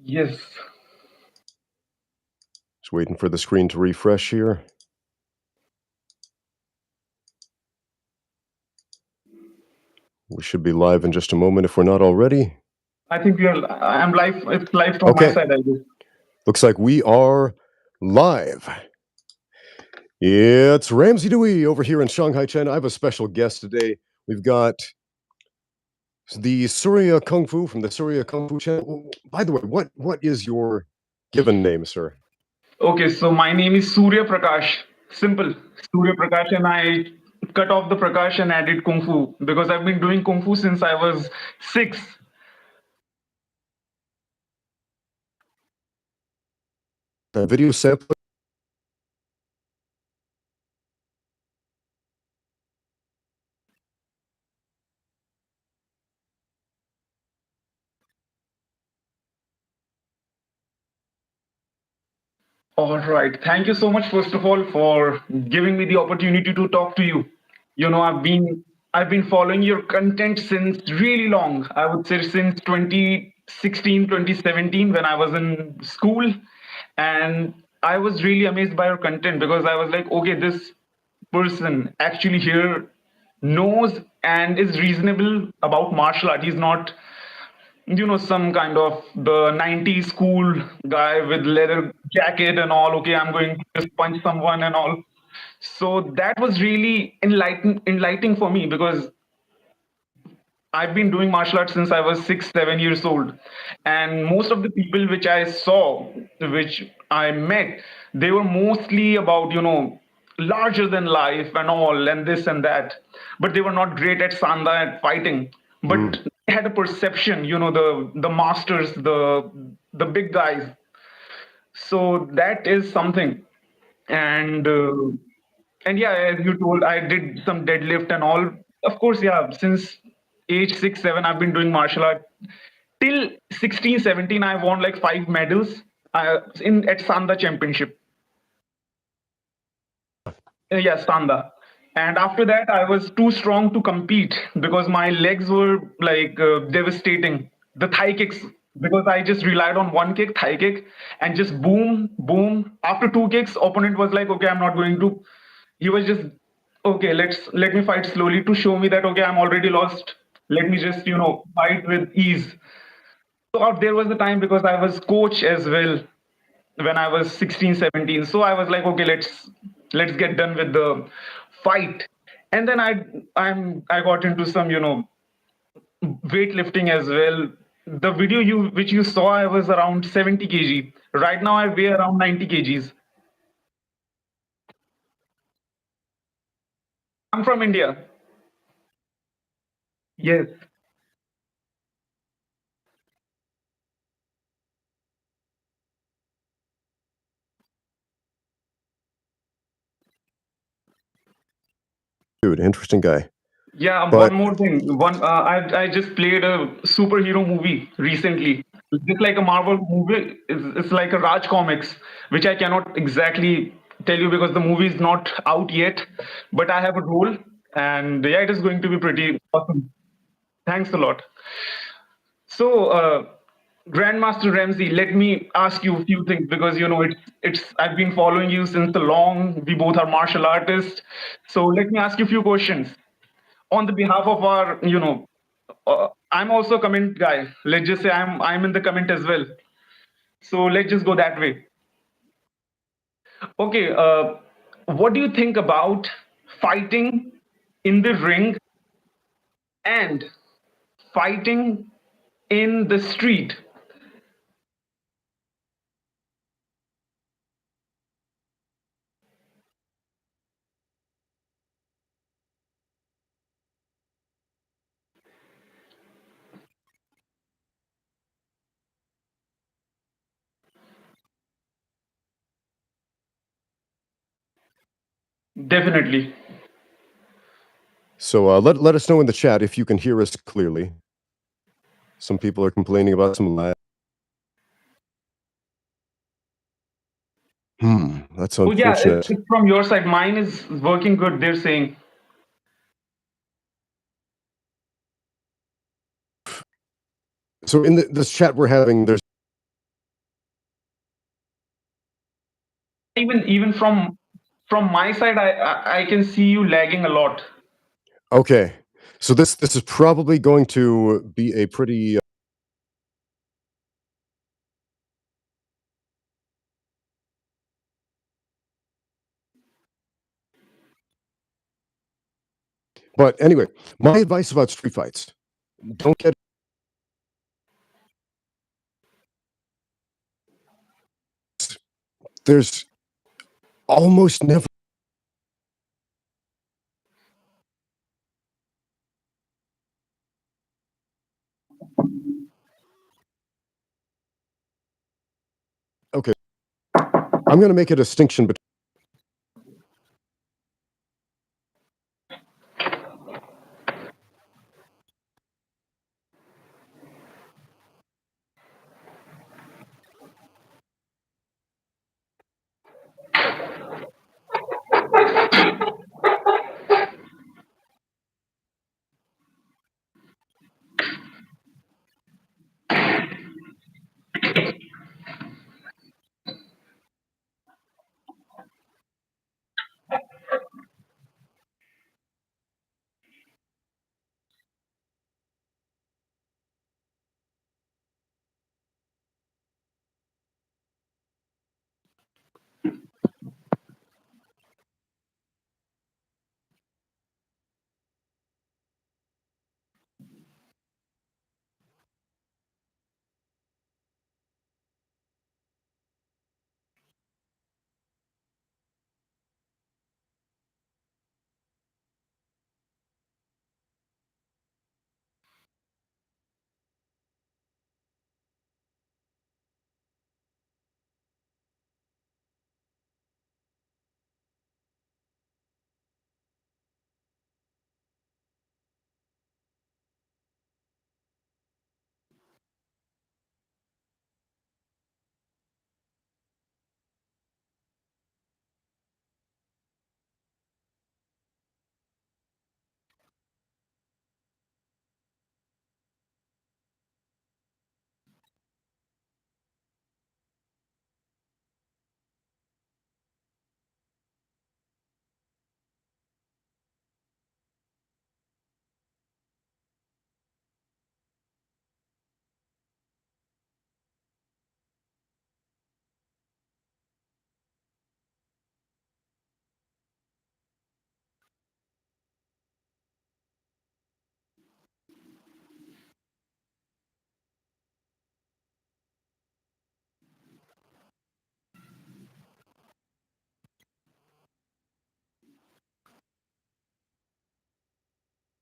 Yes. Just waiting for the screen to refresh here. We should be live in just a moment if we're not already. I think I'm live. It's live from my Okay. side, I guess. Looks like we are live. It's Ramsey Dewey over here in Shanghai, China. I have a special guest today. We've got the Surya Kungfu from the Surya Kungfu channel. By the way, what is your given name, sir? Okay, so my name is Surya Prakash. Simple. Surya Prakash, and I cut off the Prakash and added Kung Fu because I've been doing Kung Fu since I was 6. Video sample. All right. Thank you so much, first of all, for giving me the opportunity to talk to you. You know, I've been following your content since really long. I would say since 2016, 2017, when I was in school. And I was really amazed by your content because I was like, okay, this person actually here knows and is reasonable about martial art. He's not, some kind of the 90s cool guy with leather jacket and all. Okay, I'm going to just punch someone and all. So that was really enlightening for me because I've been doing martial arts since I was 6, 7 years old. And most of the people which I saw, which I met, they were mostly about, larger than life and all, and this and that. But they were not great at Sanda at fighting. But they had a perception, the masters, the big guys. So that is something. And yeah, as you told, I did some deadlift and all. Of course, yeah, since age 6, 7, I've been doing martial art. Till 16, 17, I won like 5 medals in at Sanda Championship. Yeah, Sanda. And after that, I was too strong to compete because my legs were like devastating. The thigh kicks, because I just relied on one kick, thigh kick, and just boom, boom. After 2 kicks, opponent was like, okay, I'm not going to. He was just, okay, let me fight slowly to show me that, okay, I'm already lost. Let me just, fight with ease. So out there was the time because I was coach as well when I was 16, 17. So I was like, okay, let's get done with the fight. And then I got into some, weightlifting as well. The video which you saw, I was around 70 kg. Right now I weigh around 90 kgs. I'm from India. Yes. Dude, interesting guy. Yeah, But one more thing. I just played a superhero movie recently. Just like a Marvel movie, it's like a Raj comics, which I cannot exactly tell you because the movie is not out yet. But I have a role, and yeah, it is going to be pretty awesome. Thanks a lot. So, Grandmaster Ramsey, let me ask you a few things because it's I've been following you since the long. We both are martial artists, so let me ask you a few questions on the behalf of our, I'm also a comment guy. Let's just say I'm in the comment as well. So let's just go that way. Okay, what do you think about fighting in the ring and fighting in the street? Definitely. so let us know in the chat if you can hear us clearly. Some people are complaining about some lag. That's Oh yeah, unfortunate. it's from your side. Mine is working good. They're saying. So in this chat we're having, there's Even from my side, I can see you lagging a lot. Okay. So this is probably going to be a pretty but anyway, my advice about street fights, don't get there's almost never okay. I'm going to make a distinction between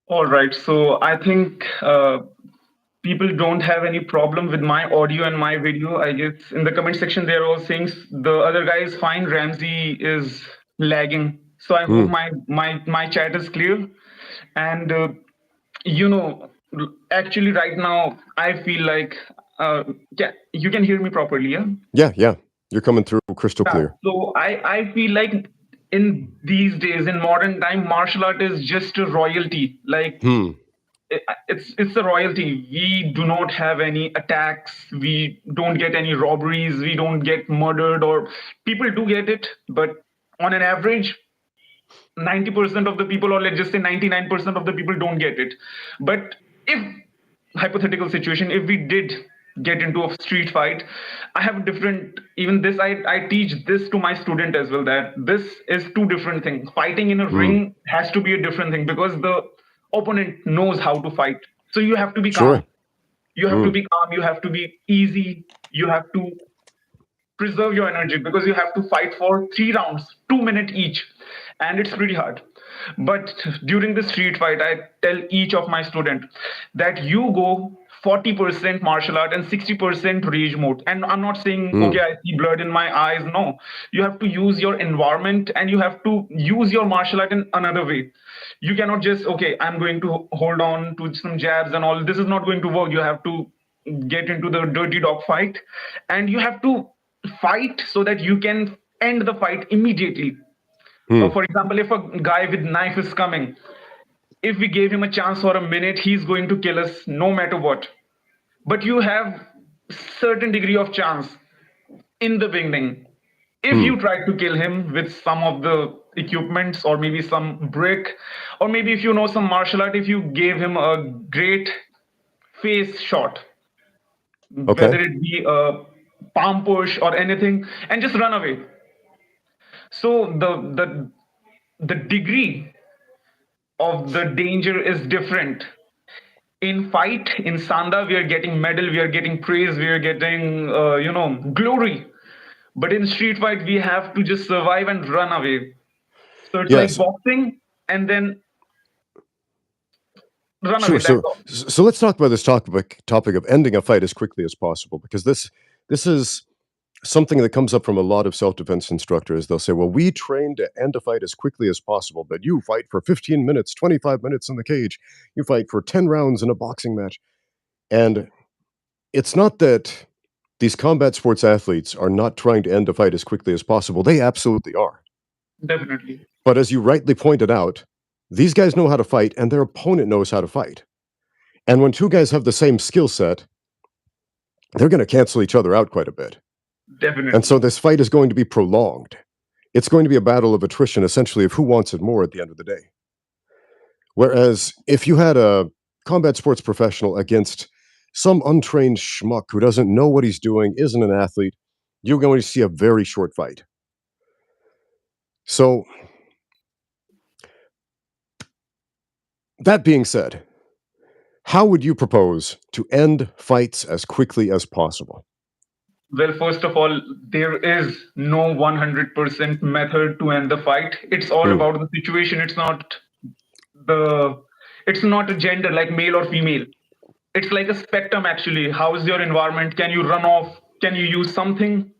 All right. So I think people don't have any problem with my audio and my video. I guess in the comment section they're all saying the other guy is fine. Ramsey is lagging. So I hope my chat is clear. And you know, actually right now I feel like yeah, you can hear me properly, yeah? yeah. You're coming through crystal Yeah. clear. So I feel like in these days, in modern time, martial art is just a royalty. Like it's a royalty. We do not have any attacks. We don't get any robberies. We don't get murdered, or people do get it, but on an average, 90% of the people, or let's just say 99% of the people, don't get it. But if, hypothetical situation, if we did get into a street fight, I have different, even this, I teach this to my student as well, that this is two different things. Fighting in a ring has to be a different thing because the opponent knows how to fight. So you have to be Sure. calm. You have to be calm. You have to be easy. You have to preserve your energy because you have to fight for 3 rounds, 2 minutes each, and it's pretty hard. But during the street fight, I tell each of my student that you go 40% martial art and 60% rage mode. And I'm not saying, okay, I see blood in my eyes. No, you have to use your environment and you have to use your martial art in another way. You cannot just, okay, I'm going to hold on to some jabs and all. This is not going to work. You have to get into the dirty dog fight, and you have to fight so that you can end the fight immediately. For example, if a guy with knife is coming, if we gave him a chance for a minute, he's going to kill us no matter what. But you have certain degree of chance in the beginning. If Hmm. you try to kill him with some of the equipments or maybe some brick, or maybe if you know some martial art, if you gave him a great face shot, Okay. whether it be a palm push or anything, and just run away. So the degree of the danger is different. In fight, in Sanda, we are getting medal, we are getting praise, we are getting glory. But in street fight, we have to just survive and run away. So it's like Yes. boxing and then run away. Sure. That's So, all. so let's talk about this topic of ending a fight as quickly as possible, because this is something that comes up from a lot of self-defense instructors. They'll say, "Well, we train to end a fight as quickly as possible, but you fight for 15 minutes, 25 minutes in the cage. You fight for 10 rounds in a boxing match." And it's not that these combat sports athletes are not trying to end a fight as quickly as possible. They absolutely are. Definitely. But as you rightly pointed out, these guys know how to fight and their opponent knows how to fight. And when two guys have the same skill set, they're going to cancel each other out quite a bit. And so Definitely. this fight is going to be prolonged. It's going to be a battle of attrition, essentially, of who wants it more at the end of the day. Whereas if you had a combat sports professional against some untrained schmuck who doesn't know what he's doing, isn't an athlete, you're going to see a very short fight. So, that being said, how would you propose to end fights as quickly as possible? Well, first of all, there is no 100% method to end the fight. It's all Hmm. about the situation. The it's not a gender like male or female. It's like a spectrum actually. How is your environment? Can you run off? Can you use something?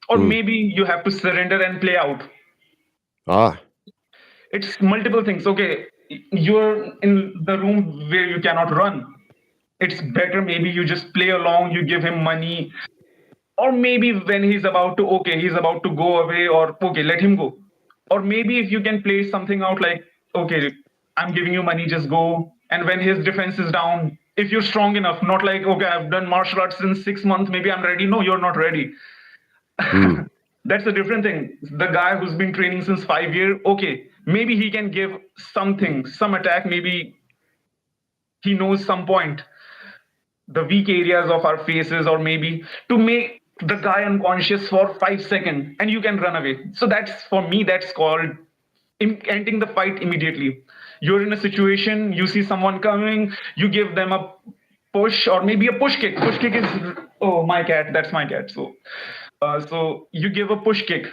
Or Hmm. maybe you have to surrender and play out. Ah. It's multiple things. Okay, you're in the room where you cannot run. It's better maybe you just play along, you give him money, or maybe when he's about to go away, or okay, let him go. Or maybe if you can play something out like, okay, I'm giving you money, just go. And when his defense is down, if you're strong enough, not like, okay, I've done martial arts in 6 months, maybe I'm ready. No, you're not ready. Hmm. That's a different thing. The guy who's been training since 5 years, okay, maybe he can give something, some attack, maybe he knows some point, the weak areas of our faces, or maybe to make the guy unconscious for 5 seconds and you can run away. So that's, for me, that's called ending the fight immediately. You're in a situation, you see someone coming, you give them a push or maybe a push kick. Push kick is, oh, my cat, that's my cat. So you give a push kick,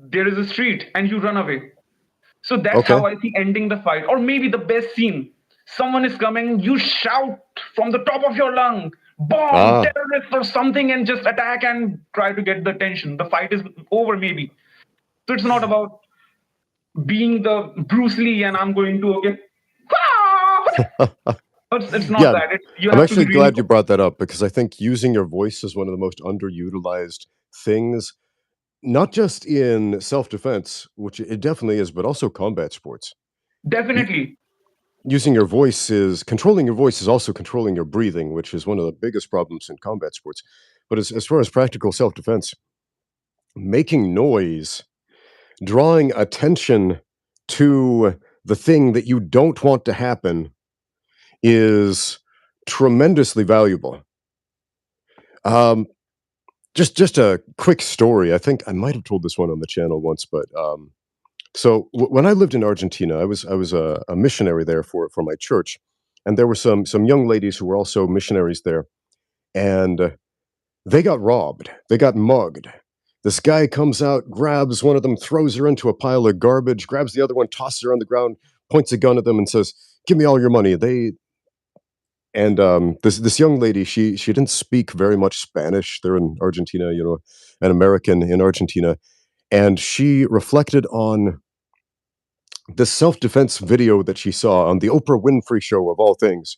there is a street and you run away. So that's Okay. how I see ending the fight. Or maybe the best scene, someone is coming, you shout from the top of your lung, bomb, Ah. terrorist, or something, and just attack and try to get the attention. The fight is over, maybe. So it's not about being the Bruce Lee and I'm going to, okay, it's not Yeah, that. You I'm have to be actually really. glad you brought that up because I think using your voice is one of the most underutilized things, not just in self-defense, which it definitely is, but also combat sports. U- Definitely. Using your voice is controlling your voice is also controlling your breathing, which is one of the biggest problems in combat sports. But as far as practical self-defense, making noise, drawing attention to the thing that you don't want to happen is tremendously valuable. Um, just a quick story. I think I might have told this one on the channel once, but so when I lived in Argentina, I was a missionary there for my church, and there were some young ladies who were also missionaries there, and they got robbed. They got mugged. This guy comes out, grabs one of them, throws her into a pile of garbage, grabs the other one, tosses her on the ground, points a gun at them, and says, "Give me all your money." This young lady, she didn't speak very much Spanish. They're in Argentina, an American in Argentina, and she reflected on this self-defense video that she saw on the Oprah Winfrey show of all things,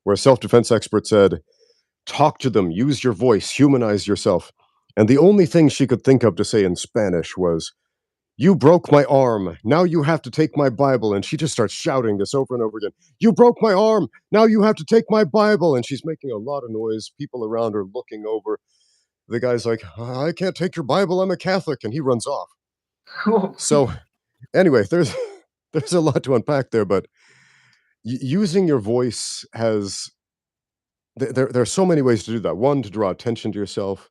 where a self-defense expert said, "Talk to them, use your voice, humanize yourself." And the only thing she could think of to say in Spanish was, "You broke my arm. Now you have to take my Bible." And she just starts shouting this over and over again. "You broke my arm. Now you have to take my Bible." And she's making a lot of noise. People around her looking over. the guy's like, I can't take your Bible, I'm a Catholic, and he runs off. Oh, So anyway, there's there's a lot to unpack there, but using your voice has there are so many ways to do that. One, to draw attention to yourself.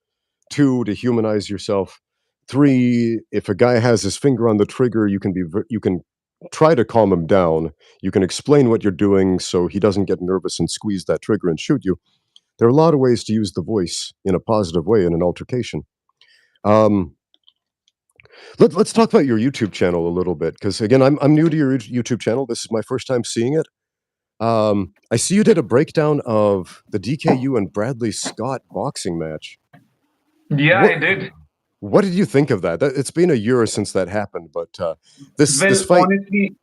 Two, to humanize yourself. Three, if a guy has his finger on the trigger, you can try to calm him down. You can explain what you're doing so he doesn't get nervous and squeeze that trigger and shoot you. There are a lot of ways to use the voice in a positive way in an altercation. Um, let's talk about your YouTube channel a little bit, because again, I'm new to your YouTube channel. This is my first time seeing it. I see you did a breakdown of the DKU and Bradley Scott boxing match. yeah, What I did. what did you think of that? It's been a year since that happened, but this Well, fight. honestly,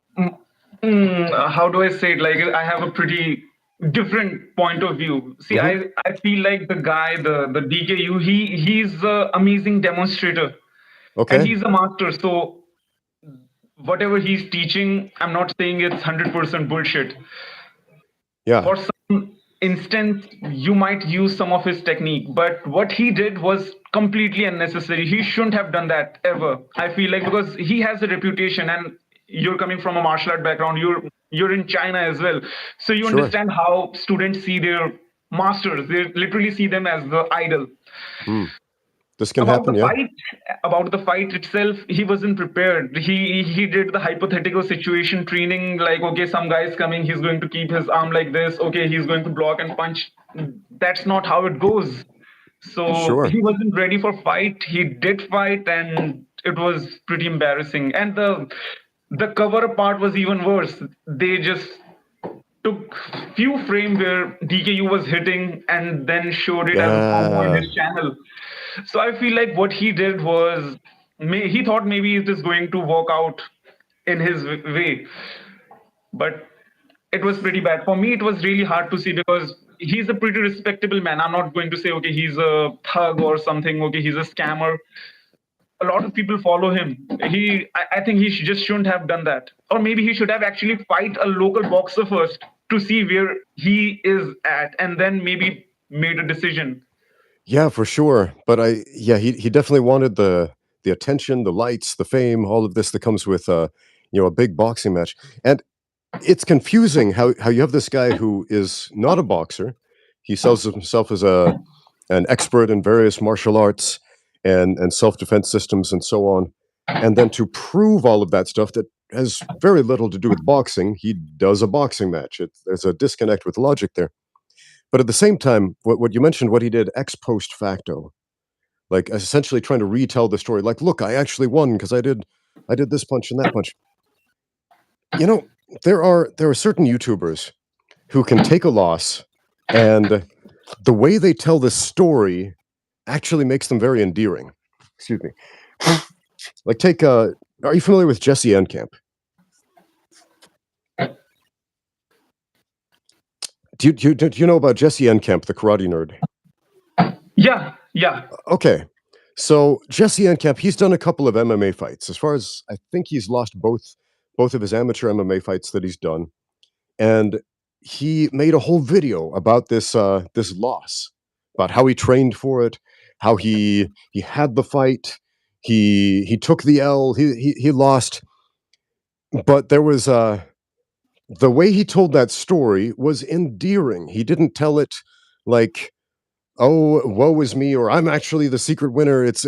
how do I say it? Like, I have a pretty different point of view. See, Mhm, I feel like the guy, the DKU, he's an amazing demonstrator and okay, he's a master. So whatever he's teaching, I'm not saying it's 100% bullshit. yeah, For some instance, you might use some of his technique, but what he did was completely unnecessary. He shouldn't have done that ever. I feel like, because he has a reputation, and you're coming from a martial art background, you're in China as well, so you sure. understand how students see their masters. They literally see them as the idol. Hmm. This can about happen, the yeah, fight about the fight itself, he wasn't prepared. He did the hypothetical situation training, like, okay, some guy is coming, he's going to keep his arm like this, okay, he's going to block and punch. That's not how it goes. So sure. he wasn't ready for fight. He did fight, and it was pretty embarrassing. And the cover part was even worse. They just took few frame where DKU was hitting and then showed it as a promo in Yeah, his channel. So I feel like what he did was, he thought maybe it is going to work out in his way, but it was pretty bad. For me, it was really hard to see, because he's a pretty respectable man. I'm not going to say, okay, he's a thug or something, okay, he's a scammer. A lot of people follow him. I think he just shouldn't have done that. Or maybe he should have actually fight a local boxer first to see where he is at, and then maybe made a decision. yeah, for sure. But he definitely wanted the attention, the lights, the fame, all of this that comes with a big boxing match. And it's confusing how you have this guy who is not a boxer. He sells himself as an expert in various martial arts and self-defense systems and so on. And then to prove all of that stuff that has very little to do with boxing, he does a boxing match. There's a disconnect with logic there. But at the same time, what you mentioned, what he did ex post facto, like essentially trying to retell the story, like, look, I actually won because I did this punch and that punch. You know, there are certain YouTubers who can take a loss, and the way they tell the story actually makes them very endearing. Excuse me. Like take are you familiar with Jesse Enkamp? Do you know about Jesse Enkamp, the karate nerd? Yeah, yeah. Okay. So Jesse Enkamp, he's done a couple of MMA fights. As far as I think he's lost both of his amateur MMA fights that he's done. And he made a whole video about this loss, about how he trained for it, how he had the fight, he took the L, he lost, but there was the way he told that story was endearing. He didn't tell it like, "Oh, woe is me," or "I'm actually the secret winner." It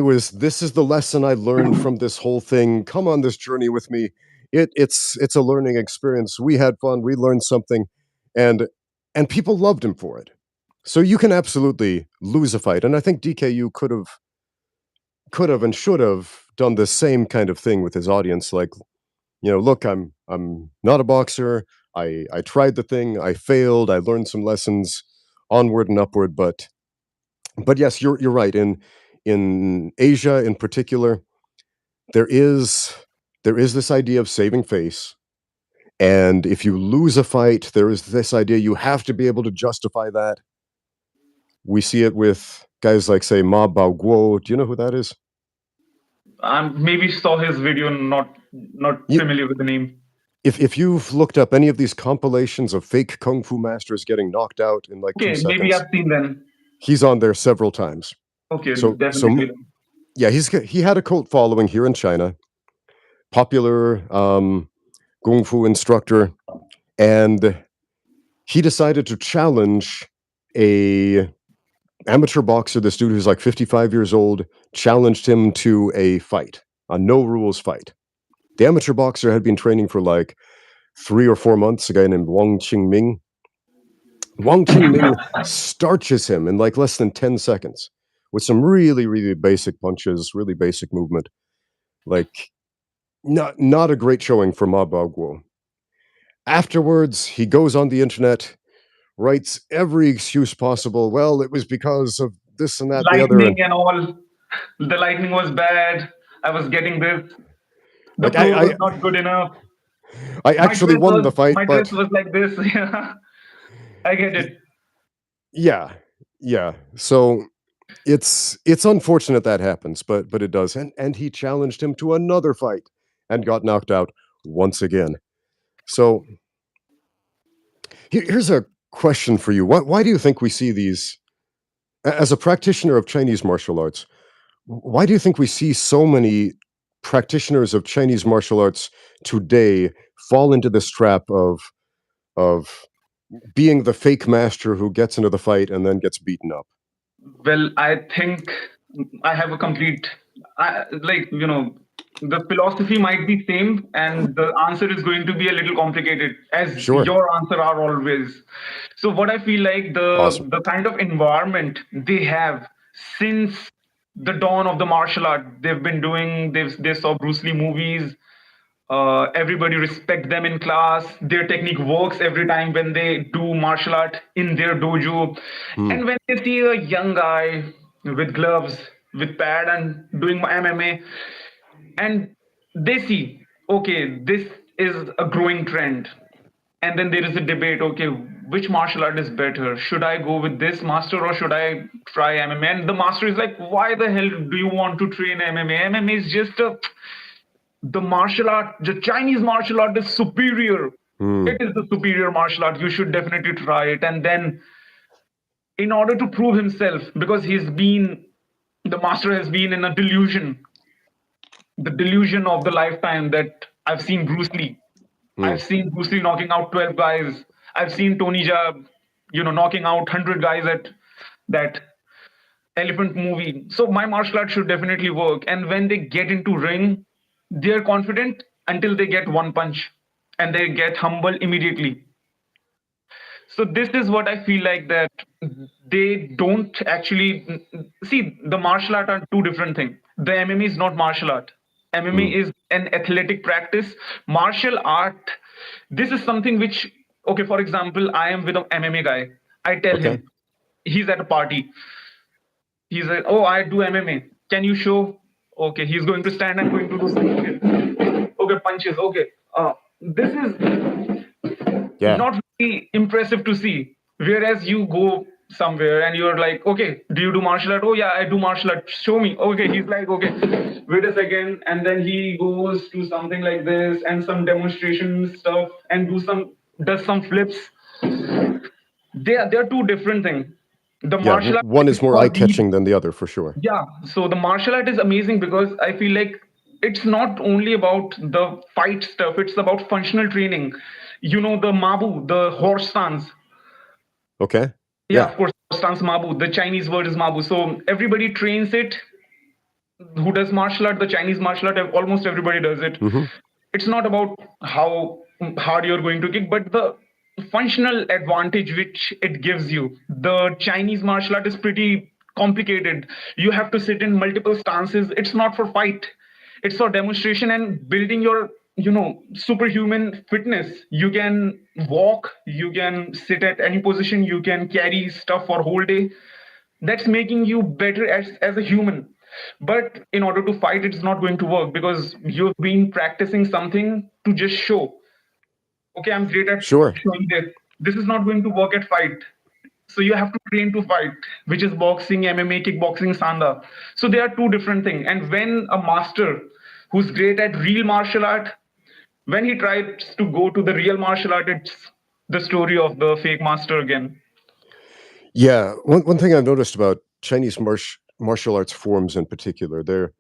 was, "This is the lesson I learned from this whole thing. Come on this journey with me. It's a learning experience. We had fun. We learned something." And and people loved him for it. So you can absolutely lose a fight, and I think DKU could have and should have done the same kind of thing with his audience, like, "Look, I'm not a boxer. I tried the thing. I failed. I learned some lessons. Onward and upward." But yes, you're right. In Asia in particular, there is there is this idea of saving face, and if you lose a fight, there is this idea you have to be able to justify that. We see it with guys like, say, Ma Baoguo. Do you know who that is? I maybe saw his video, not You, familiar with the name. if you've looked up any of these compilations of fake kung fu masters getting knocked out in like two Okay, maybe seconds, I've seen them. he's on there several times. Okay, So definitely. yeah, he had a cult following here in China, popular kung fu instructor, and he decided to challenge a amateur boxer. This dude who's like 55 years old challenged him to a fight, a no rules fight. The amateur boxer had been training for like 3 or 4 months. A guy named Wang Qingming. Wang Qingming starches him in like less than 10 seconds with some really, really basic punches, really basic movement. Like, not a great showing for Ma Baoguo. Afterwards, he goes on the internet, writes every excuse possible. Well, it was because of this and that, and the other, Lightning and and all. The lightning was bad. I was getting this. The like floor was not good enough. I actually won the fight, My dress but was like this. Yeah, I get it. yeah, yeah. So it's unfortunate that happens, but it does. And he challenged him to another fight and got knocked out once again. So here's a question for you. Why do you think we see these as a practitioner of Chinese martial arts? Why do you think we see so many practitioners of Chinese martial arts today fall into this trap of being the fake master who gets into the fight and then gets beaten up? Well, I think I have a complete, like, the philosophy might be same, and the answer is going to be a little complicated, as Sure. your answer are always. So, what I feel like Awesome. the kind of environment they have since the dawn of the martial art, they've been doing. They saw Bruce Lee movies. Everybody respect them in class. Their technique works every time when they do martial art in their dojo. Hmm. And when they see a young guy with gloves, with pad and doing MMA, and they see, okay, this is a growing trend. And then there is a debate, okay, which martial art is better? Should I go with this master or should I try MMA? And the master is like, why the hell do you want to train MMA? MMA is just a the martial art, the Chinese martial art is superior. Hmm. It is the superior martial art. You should definitely try it. And then, in order to prove himself, because the master has been in a delusion, the delusion of the lifetime that I've seen Bruce Lee. Hmm. I've seen Bruce Lee knocking out 12 guys. I've seen Tony Jaa, knocking out 100 guys at that elephant movie. So my martial art should definitely work. And when they get into ring, they're confident until they get one punch and they get humble immediately. So this is what I feel like, that they don't actually see the martial art are two different things. The MMA is not martial art. MMA Hmm. is an athletic practice. Martial art, this is something which, okay, for example, I am with an MMA guy. I tell Okay. him, he's at a party. He's like, oh, I do MMA. Can you show? Okay, he's going to stand and going to do something. Okay, punches. Okay. This is Yeah. not really impressive to see. Whereas you go somewhere and you're like, okay, do you do martial art? Oh yeah, I do martial art. Show me. Okay, he's like, okay, wait a second, and then he goes to something like this and some demonstration stuff and does some flips. They're two different things. The Yeah. martial art One is is more for eye real. catching than the other, for sure. Yeah, so the martial art is amazing because I feel like it's not only about the fight stuff, it's about functional training. The Mabu, the horse stance. Okay. Yeah, Yeah. of course, horse stance Mabu. The Chinese word is Mabu. So everybody trains it who does martial art, the Chinese martial art, almost everybody does it. Hmm. It's not about how hard you're going to kick, but the functional advantage which it gives you. The Chinese martial art is pretty complicated. You have to sit in multiple stances. It's not for fight. It's for demonstration and building your, superhuman fitness. You can walk, you can sit at any position, you can carry stuff for whole day. That's making you better as a human. But in order to fight, it's not going to work because you've been practicing something to just show, okay, I'm great at Sure. showing this is not going to work at fight. So you have to train to fight, which is boxing, MMA, kickboxing, sanda. So they are two different things. And when a master who's great at real martial art, when he tries to go to the real martial art, it's the story of the fake master again. Yeah, one thing I've noticed about Chinese martial arts forms in particular, there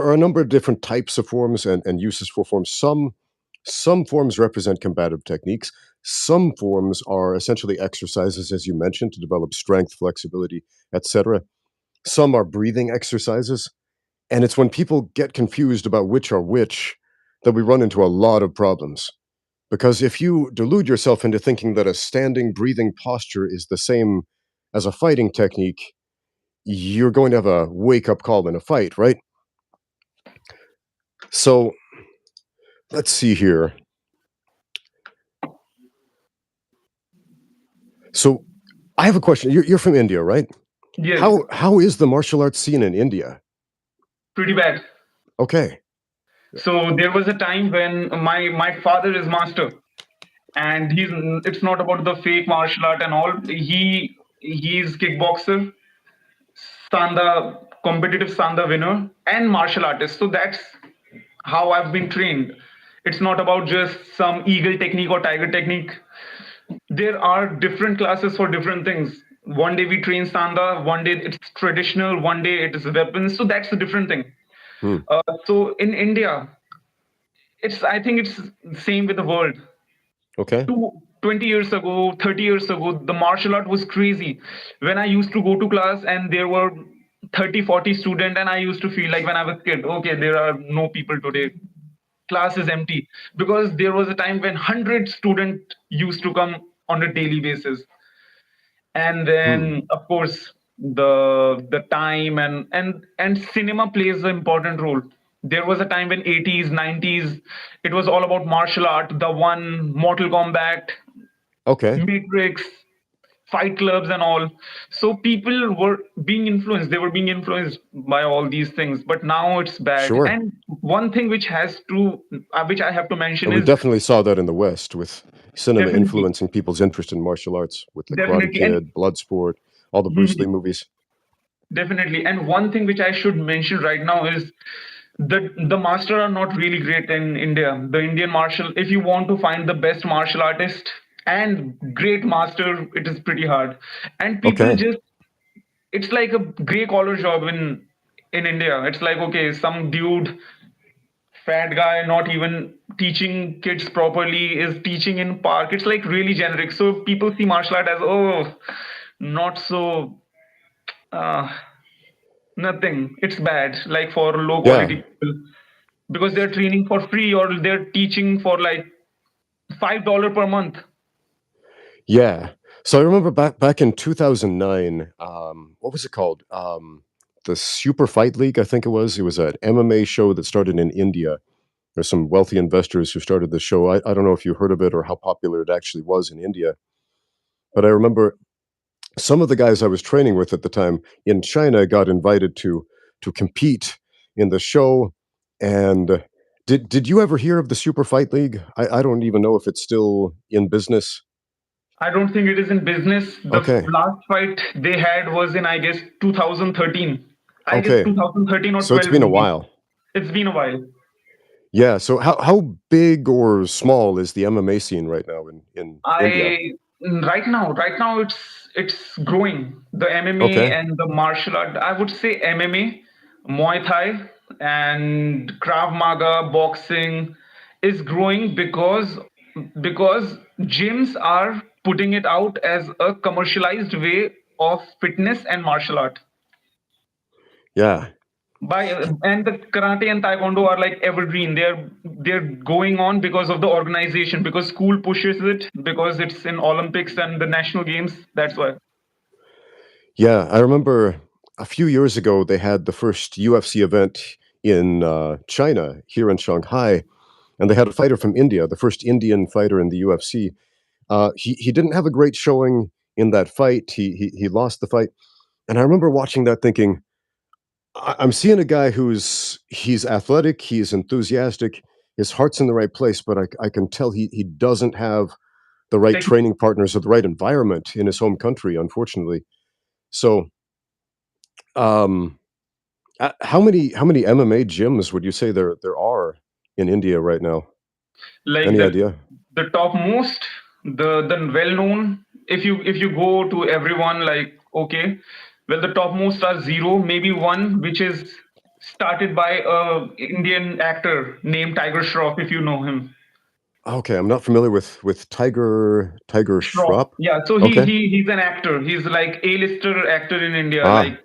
are a number of different types of forms and uses for forms. Some forms represent combative techniques. Some forms are essentially exercises, as you mentioned, to develop strength, flexibility, etc. Some are breathing exercises, and it's when people get confused about which are which that we run into a lot of problems. Because if you delude yourself into thinking that a standing breathing posture is the same as a fighting technique, you're going to have a wake up call in a fight, right? So let's see here. So I have a question. You're from India, right? Yes, How is the martial arts scene in India? pretty bad. Okay. So there was a time when my father is master, and it's not about the fake martial art and all. He's kickboxer, Sanda, competitive Sanda winner, and martial artist. So that's how I've been trained. It's not about just some eagle technique or tiger technique. There are different classes for different things. One day we train Sanda, one day it's traditional, one day it is weapons. So that's a different thing. Hmm. So in India, I think it's the same with the world. Okay. 20 years ago, 30 years ago, the martial art was crazy. When I used to go to class and there were 30, 40 students, and I used to feel like when I was kid, okay, there are no people today. Class is empty because there was a time when 100 students used to come on a daily basis. And Hmm. then of course the time and cinema plays an important role. There was a time when 80s 90s it was all about martial art, the one Mortal Kombat, Okay. Matrix, fight clubs and all. So people were being influenced, they were being influenced by all these things, but now it's bad. Sure. And one thing which I have to mention And we is definitely saw that in the West with cinema definitely influencing people's interest in martial arts with The Karate definitely and Kid, Bloodsport, all the Bruce Lee movies. definitely. And one thing which I should mention right now is the master are not really great in India. The Indian martial, if you want to find the best martial artist and great master, it is pretty hard. And people Okay. just it's like a gray collar job in India. It's like okay, some dude, fat guy, not even teaching kids properly, is teaching in park. It's like really generic. So people see martial art as oh, not so. Uh, Nothing. It's bad, like for low Yeah. quality people, because they're training for free or they're teaching for like $5 per month. Yeah. So I remember back in 2009, what was it called? The Super Fight League, I think it was. It was an MMA show that started in India. There's some wealthy investors who started the show. I don't know if you heard of it or how popular it actually was in India, but I remember some of the guys I was training with at the time in China got invited to compete in the show. And did you ever hear of the Super Fight League? I don't even know if it's still in business. I don't think it is in business. The Okay. last fight they had was in, I guess, 2013. I guess Okay. 2013 or So it's 12 been a maybe. while. It's been a while. Yeah. So how big or small is the MMA scene right now in India? I right now it's growing. The MMA Okay. and the martial art. I would say MMA, Muay Thai, and Krav Maga, boxing is growing because gyms are putting it out as a commercialized way of fitness and martial art. Yeah. By and the karate and taekwondo are like evergreen. They're going on because of the organization, because school pushes it, because it's in Olympics and the national games. That's why. Yeah, I remember a few years ago they had the first UFC event in China here in Shanghai, and they had a fighter from India, the first Indian fighter in the UFC. He didn't have a great showing in that fight. He lost the fight, and I remember watching that thinking, I'm seeing a guy he's athletic, he's enthusiastic, his heart's in the right place, but I can tell he doesn't have the right Technique, training partners or the right environment in his home country, unfortunately. So, um, how many MMA gyms would you say there are in India right now? like Any idea? the topmost, the well known. if you go to everyone, like, okay, well, the topmost are zero, maybe one, which is started by a Indian actor named Tiger Shroff, if you know him. Okay, I'm not familiar with Tiger Shroff. Schropp. Yeah, so Okay. he's an actor. He's like A-lister actor in India, Ah, like,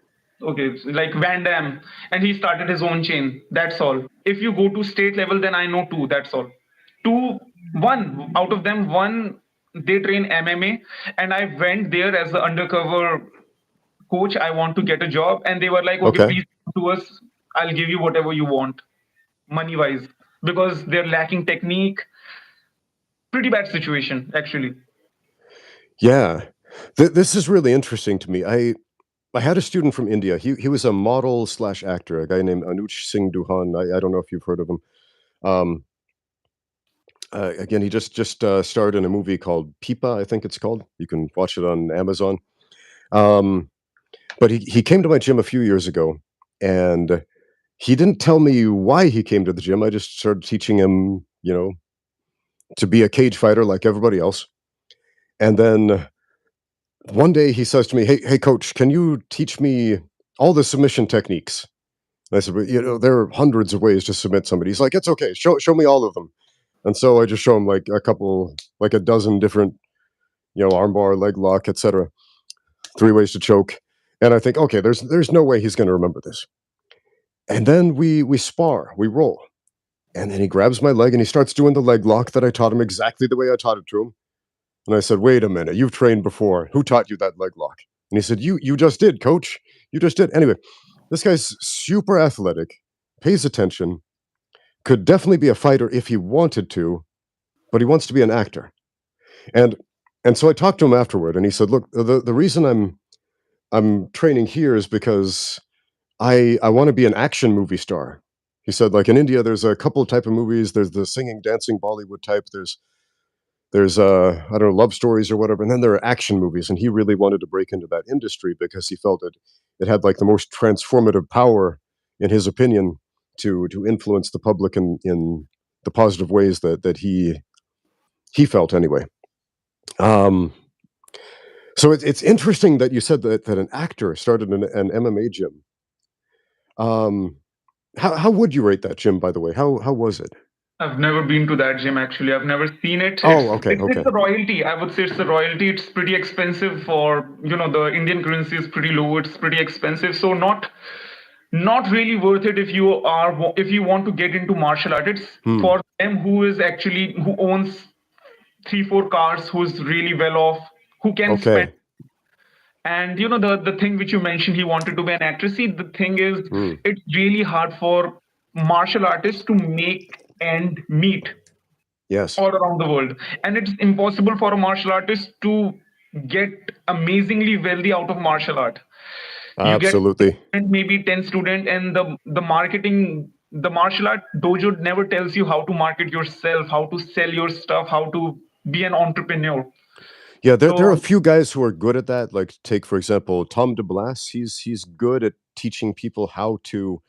okay, like Van Damme, and he started his own chain. That's all. If you go to state level, then I know two. That's all. Two, one out of them, one they train MMA, and I went there as the undercover coach. I want to get a job, and they were like, okay, okay. please come to us. I'll give you whatever you want, money wise, because they're lacking technique. Pretty bad situation, actually. Yeah. This is really interesting to me. I had a student from India. He was a model slash actor, a guy named Anuj Singh Duhan. I don't know if you've heard of him. Um, again, he just starred in a movie called Pipa, I think it's called. You can watch it on Amazon. Um, but he came to my gym a few years ago, and he didn't tell me why he came to the gym. I just started teaching him, to be a cage fighter like everybody else. And then one day he says to me, "Hey, coach, can you teach me all the submission techniques?" And I said, "But, there are hundreds of ways to submit somebody." He's like, "It's okay. Show me all of them." And so I just show him like a couple, like a dozen different, armbar, leg lock, etc. Three ways to choke. And I think, okay, there's no way he's going to remember this. And then we spar, we roll. And then he grabs my leg and he starts doing the leg lock that I taught him exactly the way I taught it to him. And I said, "Wait a minute, you've trained before. Who taught you that leg lock?" And he said, "You just did, coach. You just did." Anyway, this guy's super athletic, pays attention, could definitely be a fighter if he wanted to, but he wants to be an actor. And and so I talked to him afterward and he said, "Look, the reason I'm training here is because I want to be an action movie star." He said, like in India, there's a couple of type of movies. There's the singing, dancing Bollywood type. There's I don't know, love stories or whatever, and then there are action movies, and he really wanted to break into that industry because he felt it had like the most transformative power, in his opinion, to influence the public in the positive ways that he felt anyway. Um, so it's interesting that you said that an actor started an MMA gym. Um, how would you rate that gym, by the way? How was it? I've never been to that gym actually. I've never seen it. Oh, okay, It's okay. a royalty. I would say it's a royalty. It's pretty expensive for, the Indian currency is pretty low. It's pretty expensive. So not really worth it if you want to get into martial art. It's Hmm. for them who owns 3 4 cars, who's really well off, who can spend. Okay. And the thing which you mentioned, he wanted to be an actor. See, the thing is, Hmm. it's really hard for martial artists to make and meet Yes. all around the world, and it's impossible for a martial artist to get amazingly wealthy out of martial art. You get Absolutely. maybe 10 student, and the marketing, the martial art dojo never tells you how to market yourself, how to sell your stuff, how to be an entrepreneur. Yeah, there are a So few guys who are good at that. Like take for example Tom DeBlas. He's good at teaching people how to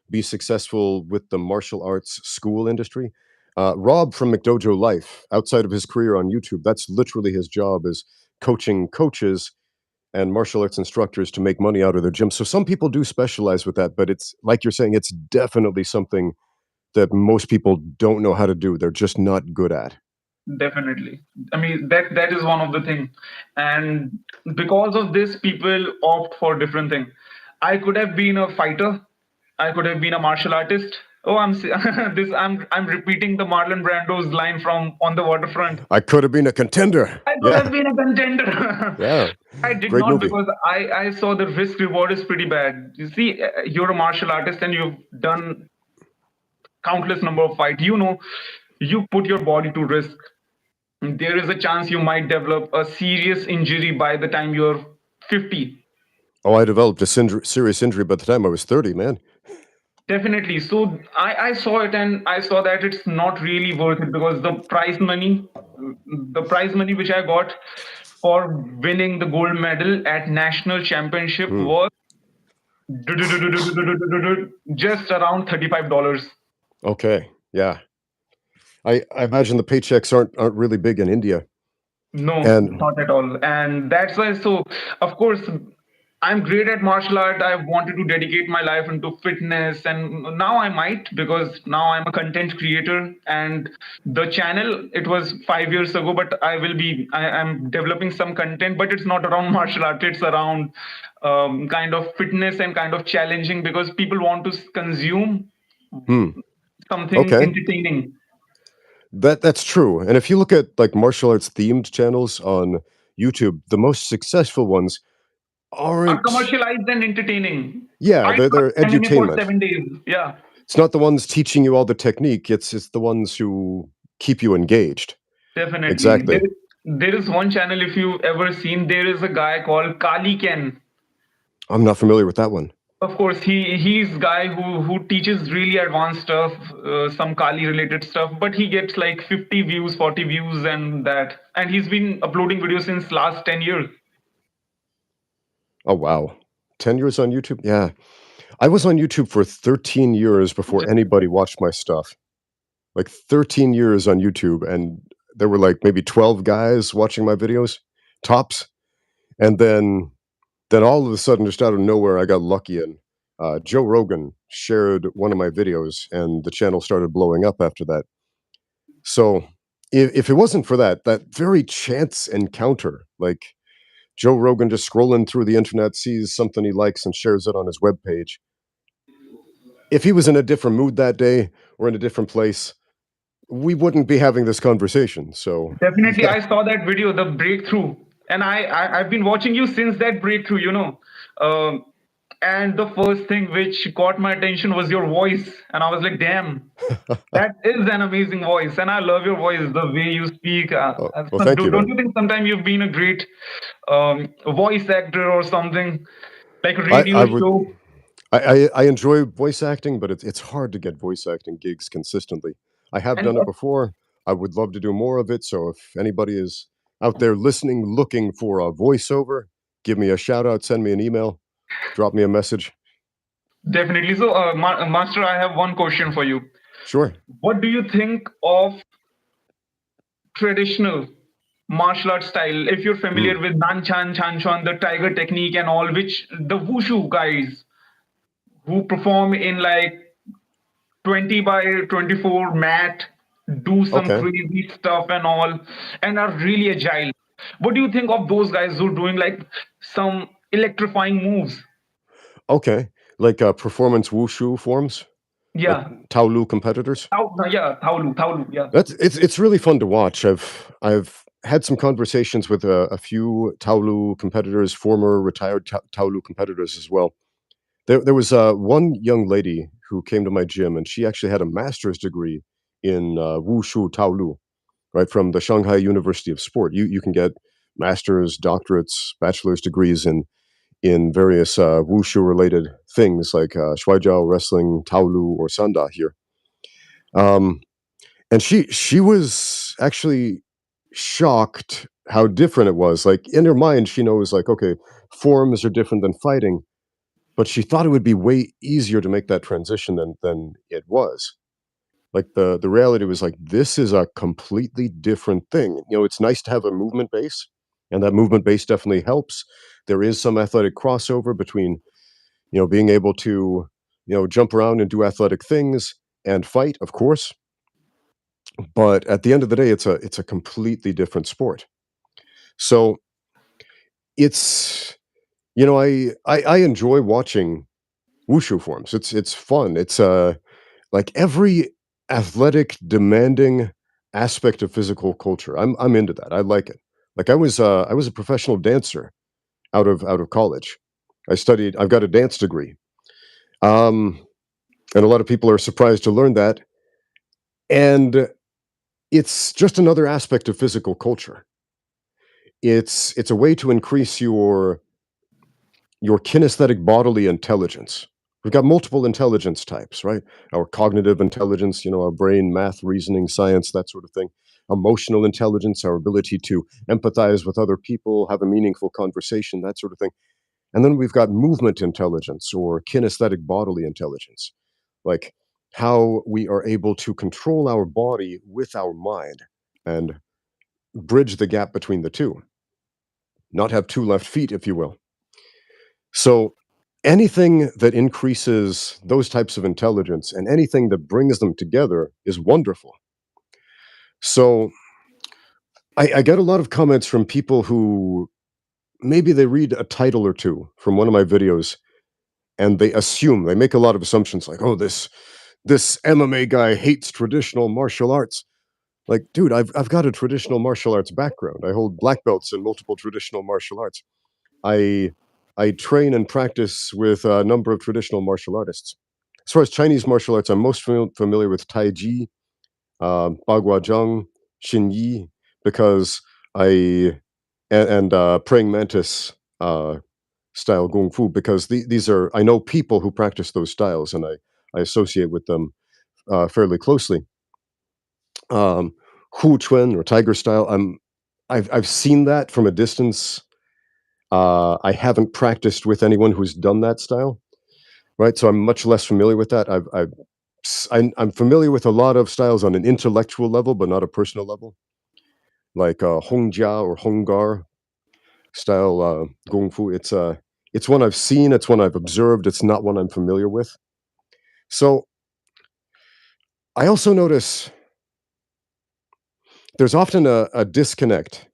be successful with the martial arts school industry. Rob from McDojo Life, outside of his career on YouTube, that's literally his job is coaching coaches and martial arts instructors to make money out of their gym. So some people do specialize with that, but it's like you're saying, it's definitely something that most people don't know how to do. They're just not good at. definitely, I mean, that is one of the thing, and because of this, people opt for different thing. I could have been a fighter. I could have been a martial artist. Oh, this. I'm repeating the Marlon Brando's line from On the Waterfront. I could have been a contender. I could Yeah, have been a contender. yeah. I did Great not, movie. because I saw the risk reward is pretty bad. You see, you're a martial artist and you've done countless number of fights. You put your body to risk. There is a chance you might develop a serious injury by the time you're 50. Oh, I developed a serious injury by the time I was 30, man. Definitely. So I saw it and I saw that it's not really worth it, because the prize money which I got for winning the gold medal at national championship Hmm. was just around $35. Okay. Yeah. I imagine the paychecks aren't really big in India. No, And not at all. And that's why, so of course, I'm great at martial art. I wanted to dedicate my life into fitness, and now I might, because now I'm a content creator. And the channel, it was 5 years ago, but I am developing some content, but it's not around martial art. It's around kind of fitness and kind of challenging, because people want to consume hmm, something okay, entertaining that's true. And if you look at like martial arts themed channels on YouTube, the most successful ones are aren't. commercialized and entertaining. Yeah, I they're started anime for edutainment. 7 days. Yeah, It's not the ones teaching you all the technique. It's the ones who keep you engaged. definitely. Exactly. There is one channel, if you've ever seen, there is a guy called Kali Ken. I'm not familiar with that one. Of course, he's guy who teaches really advanced stuff, some Kali related stuff, but he gets like 50 views, 40 views, and that. And he's been uploading videos since last 10 years. Oh wow. 10 years on YouTube? Yeah. I was on YouTube for 13 years before anybody watched my stuff. Like 13 years on YouTube, and there were like maybe 12 guys watching my videos, tops. And then all of a sudden, just out of nowhere, I got lucky, and Joe Rogan shared one of my videos, and the channel started blowing up after that. So if it wasn't for that very chance encounter, like Joe Rogan just scrolling through the internet, sees something he likes and shares it on his webpage. If he was in a different mood that day or in a different place, we wouldn't be having this conversation. So Definitely, yeah. I saw that video, the breakthrough, and I've been watching you since that breakthrough. Um, and the first thing which caught my attention was your voice, and I was like, "Damn, that is an amazing voice," and I love your voice, the way you speak. Oh, well, thank you, Don't man. you think sometimes you've been a great voice actor or something, like a I radio would show? I enjoy voice acting, but it's hard to get voice acting gigs consistently. I have And done it before. I would love to do more of it. So if anybody is out there listening, looking for a voiceover, give me a shout out, send me an email, drop me a message. definitely. So, Master, I have one question for you. Sure. What do you think of traditional martial art style? If you're Mm, familiar with Nan Chan, Chan Chuan, the tiger technique and all, which the wushu guys who perform in like 20 by 24 mat, do some okay. crazy stuff and all, and are really agile. What do you think of those guys who are doing like some electrifying moves? Okay. Like performance wushu forms, like Yeah. Taolu competitors. Yeah, Taolu, yeah. It's really fun to watch. I've had some conversations with a few Taolu competitors, former retired Taolu competitors as well. There was one young lady who came to my gym, and she actually had a master's degree in wushu Taolu, right from the Shanghai University of Sport. You can get masters, doctorates, bachelor's degrees in various wushu related things like shuaijiao, wrestling, Taolu, or sanda here. Um, and she was actually shocked how different it was. Like, in her mind, she knows, like, okay, forms are different than fighting, but she thought it would be way easier to make that transition than it was. Like, the reality was, like, this is a completely different thing. It's nice to have a movement base, and that movement base definitely helps. There is some athletic crossover between, being able to, jump around and do athletic things and fight, of course, but at the end of the day, it's a completely different sport. So it's I enjoy watching wushu forms. It's fun. It's like every athletic, demanding aspect of physical culture. I'm into that. I like it. Like I was a professional dancer out of college. I've got a dance degree. Um, and a lot of people are surprised to learn that. And it's just another aspect of physical culture. It's a way to increase your kinesthetic bodily intelligence. We've got multiple intelligence types, right? Our cognitive intelligence, our brain, math, reasoning, science, that sort of thing. Emotional intelligence, our ability to empathize with other people, have a meaningful conversation, that sort of thing. And then we've got movement intelligence or kinesthetic bodily intelligence, like how we are able to control our body with our mind. And bridge the gap between the two, not have two left feet, if you will. So anything that increases those types of intelligence and anything that brings them together is wonderful. So I get a lot of comments from people who maybe they read a title or two from one of my videos and they assume, they make a lot of assumptions like, oh, this MMA guy hates traditional martial arts. Like, dude, I've got a traditional martial arts background. I hold black belts in multiple traditional martial arts. I I train and practice with a number of traditional martial artists. As far as Chinese martial arts, I'm most familiar with Tai Chi, Bagua Zhang, Xin Yi, because I and praying mantis style Kung Fu, because these are, I know people who practice those styles, and I associate with them fairly closely. Hu Chuan or Tiger style, I've seen that from a distance. I haven't practiced with anyone who's done that style, right? So I'm much less familiar with that. I'm familiar with a lot of styles on an intellectual level, but not a personal level, like Hongjia or Honggar style Kung Fu. It's one I've seen, it's one I've observed, it's not one I'm familiar with. So I also notice there's often a disconnect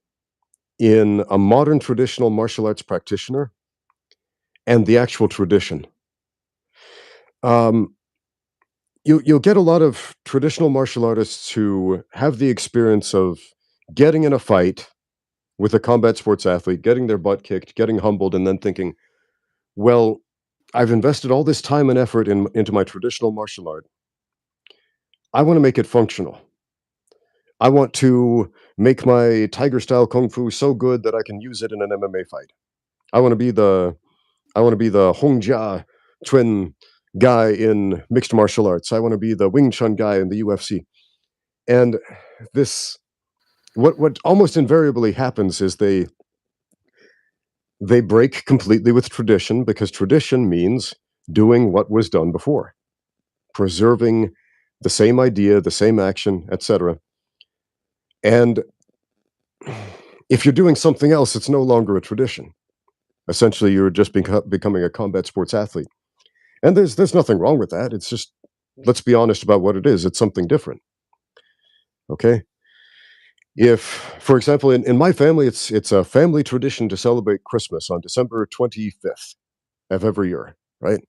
in a modern traditional martial arts practitioner and the actual tradition. Um, you'll get a lot of traditional martial artists who have the experience of getting in a fight with a combat sports athlete, getting their butt kicked, getting humbled, and then thinking, well, I've invested all this time and effort into my traditional martial art. I want to make it functional. I want to make my tiger style kung fu so good that I can use it in an MMA fight. I want to be the I want to be the Hong Jia twin guy in mixed martial arts. I want to be the Wing Chun guy in the UFC. And this what almost invariably happens is they break completely with tradition, because tradition means doing what was done before, preserving the same idea, the same action, etc. And if you're doing something else, it's no longer a tradition. Essentially, you're just becoming a combat sports athlete. And there's nothing wrong with that. It's just, let's be honest about what it is. It's something different. Okay. If, for example, in my family, it's a family tradition to celebrate Christmas on December 25th of every year, right?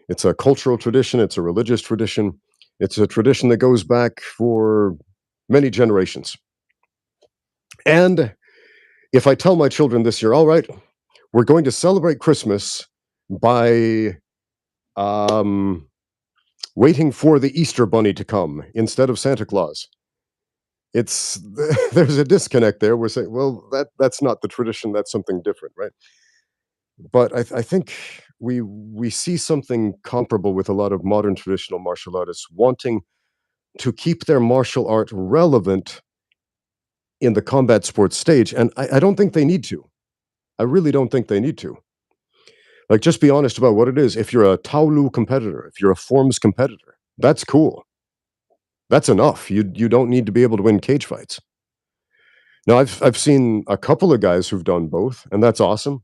It's a cultural tradition, it's a religious tradition, it's a tradition that goes back for many generations. And if I tell my children this year, all right, we're going to celebrate Christmas by um, waiting for the Easter bunny to come instead of Santa Claus. It's there's a disconnect there. We're saying, well, that's not the tradition. That's something different, right? But I think we see something comparable with a lot of modern traditional martial artists wanting to keep their martial art relevant in the combat sports stage, and I don't think they need to. I really don't think they need to. Like, just be honest about what it is. If you're a Taolu competitor, if you're a forms competitor, that's cool. That's enough. You don't need to be able to win cage fights. Now, I've seen a couple of guys who've done both, and that's awesome.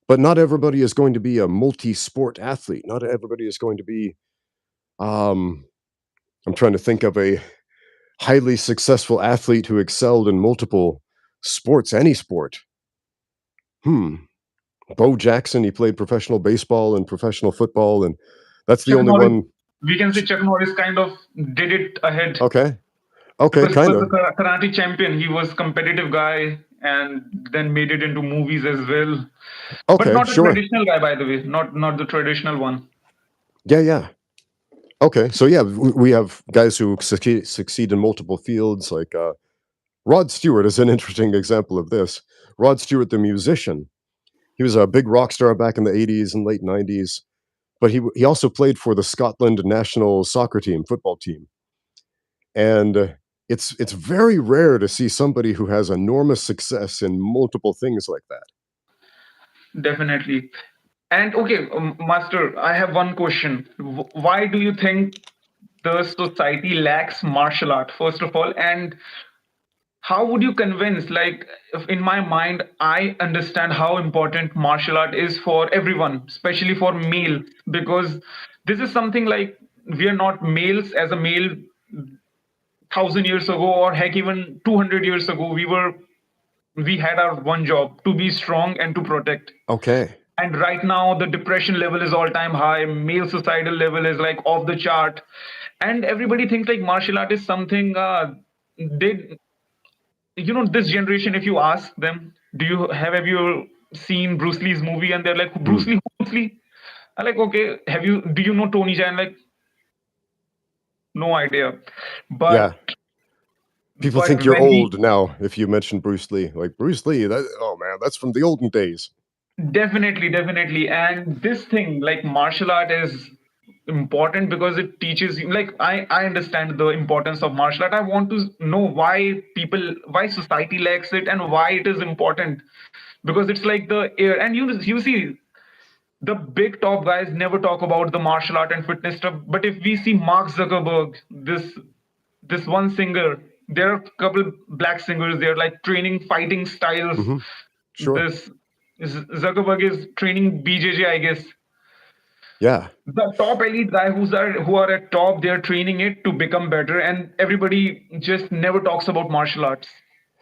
But not everybody is going to be a multi-sport athlete. Not everybody is going to be. Um, I'm trying to think of a highly successful athlete who excelled in multiple sports, any sport. Hmm. Bo Jackson, he played professional baseball and professional football, and that's the Chuck only Norris, one. we can say Chuck Norris kind of did it ahead Okay. Okay, because he kind was of. a karate champion. He was competitive guy and then made it into movies as well. But Okay, not a sure. traditional guy, by the way. Not the traditional one. Yeah, yeah. Okay, so yeah, we have guys who succeed in multiple fields. Like Rod Stewart is an interesting example of this. Rod Stewart, the musician, he was a big rock star back in the '80s and late '90s, but he also played for the Scotland national soccer team, football team, and it's very rare to see somebody who has enormous success in multiple things like that. Definitely. And okay, Master, I have one question. Why do you think the society lacks martial art, first of all? And how would you convince, like, if in my mind I understand how important martial art is for everyone, especially for males, because this is something like, we are not males as a male 1,000 years ago, or heck, even 200 years ago, we had our one job, to be strong and to protect. Okay. And right now the depression level is all time high, male societal level is like off the chart, and everybody thinks like martial art is something, they, this generation, if you ask them, have you seen Bruce Lee's movie, and they're like, Mm. Bruce Lee. I'm like, okay, do you know Tony Jaa? Like, no idea. Yeah. but People but think you're when he, old now if you mention Bruce Lee. Like Bruce Lee, that oh man, that's from the olden days. definitely, and this thing like martial art is important because it teaches you, like, I understand the importance of martial art. I want to know why society lacks it and why it is important, because it's like the air. And you see, the big top guys never talk about the martial art and fitness stuff, but if we see Mark Zuckerberg, this one singer, there are a couple black singers, they're like training fighting styles. Hmm. Sure. This Zuckerberg is training BJJ, I guess. Yeah. The top elite guy who are at top, they're training it to become better, and everybody just never talks about martial arts.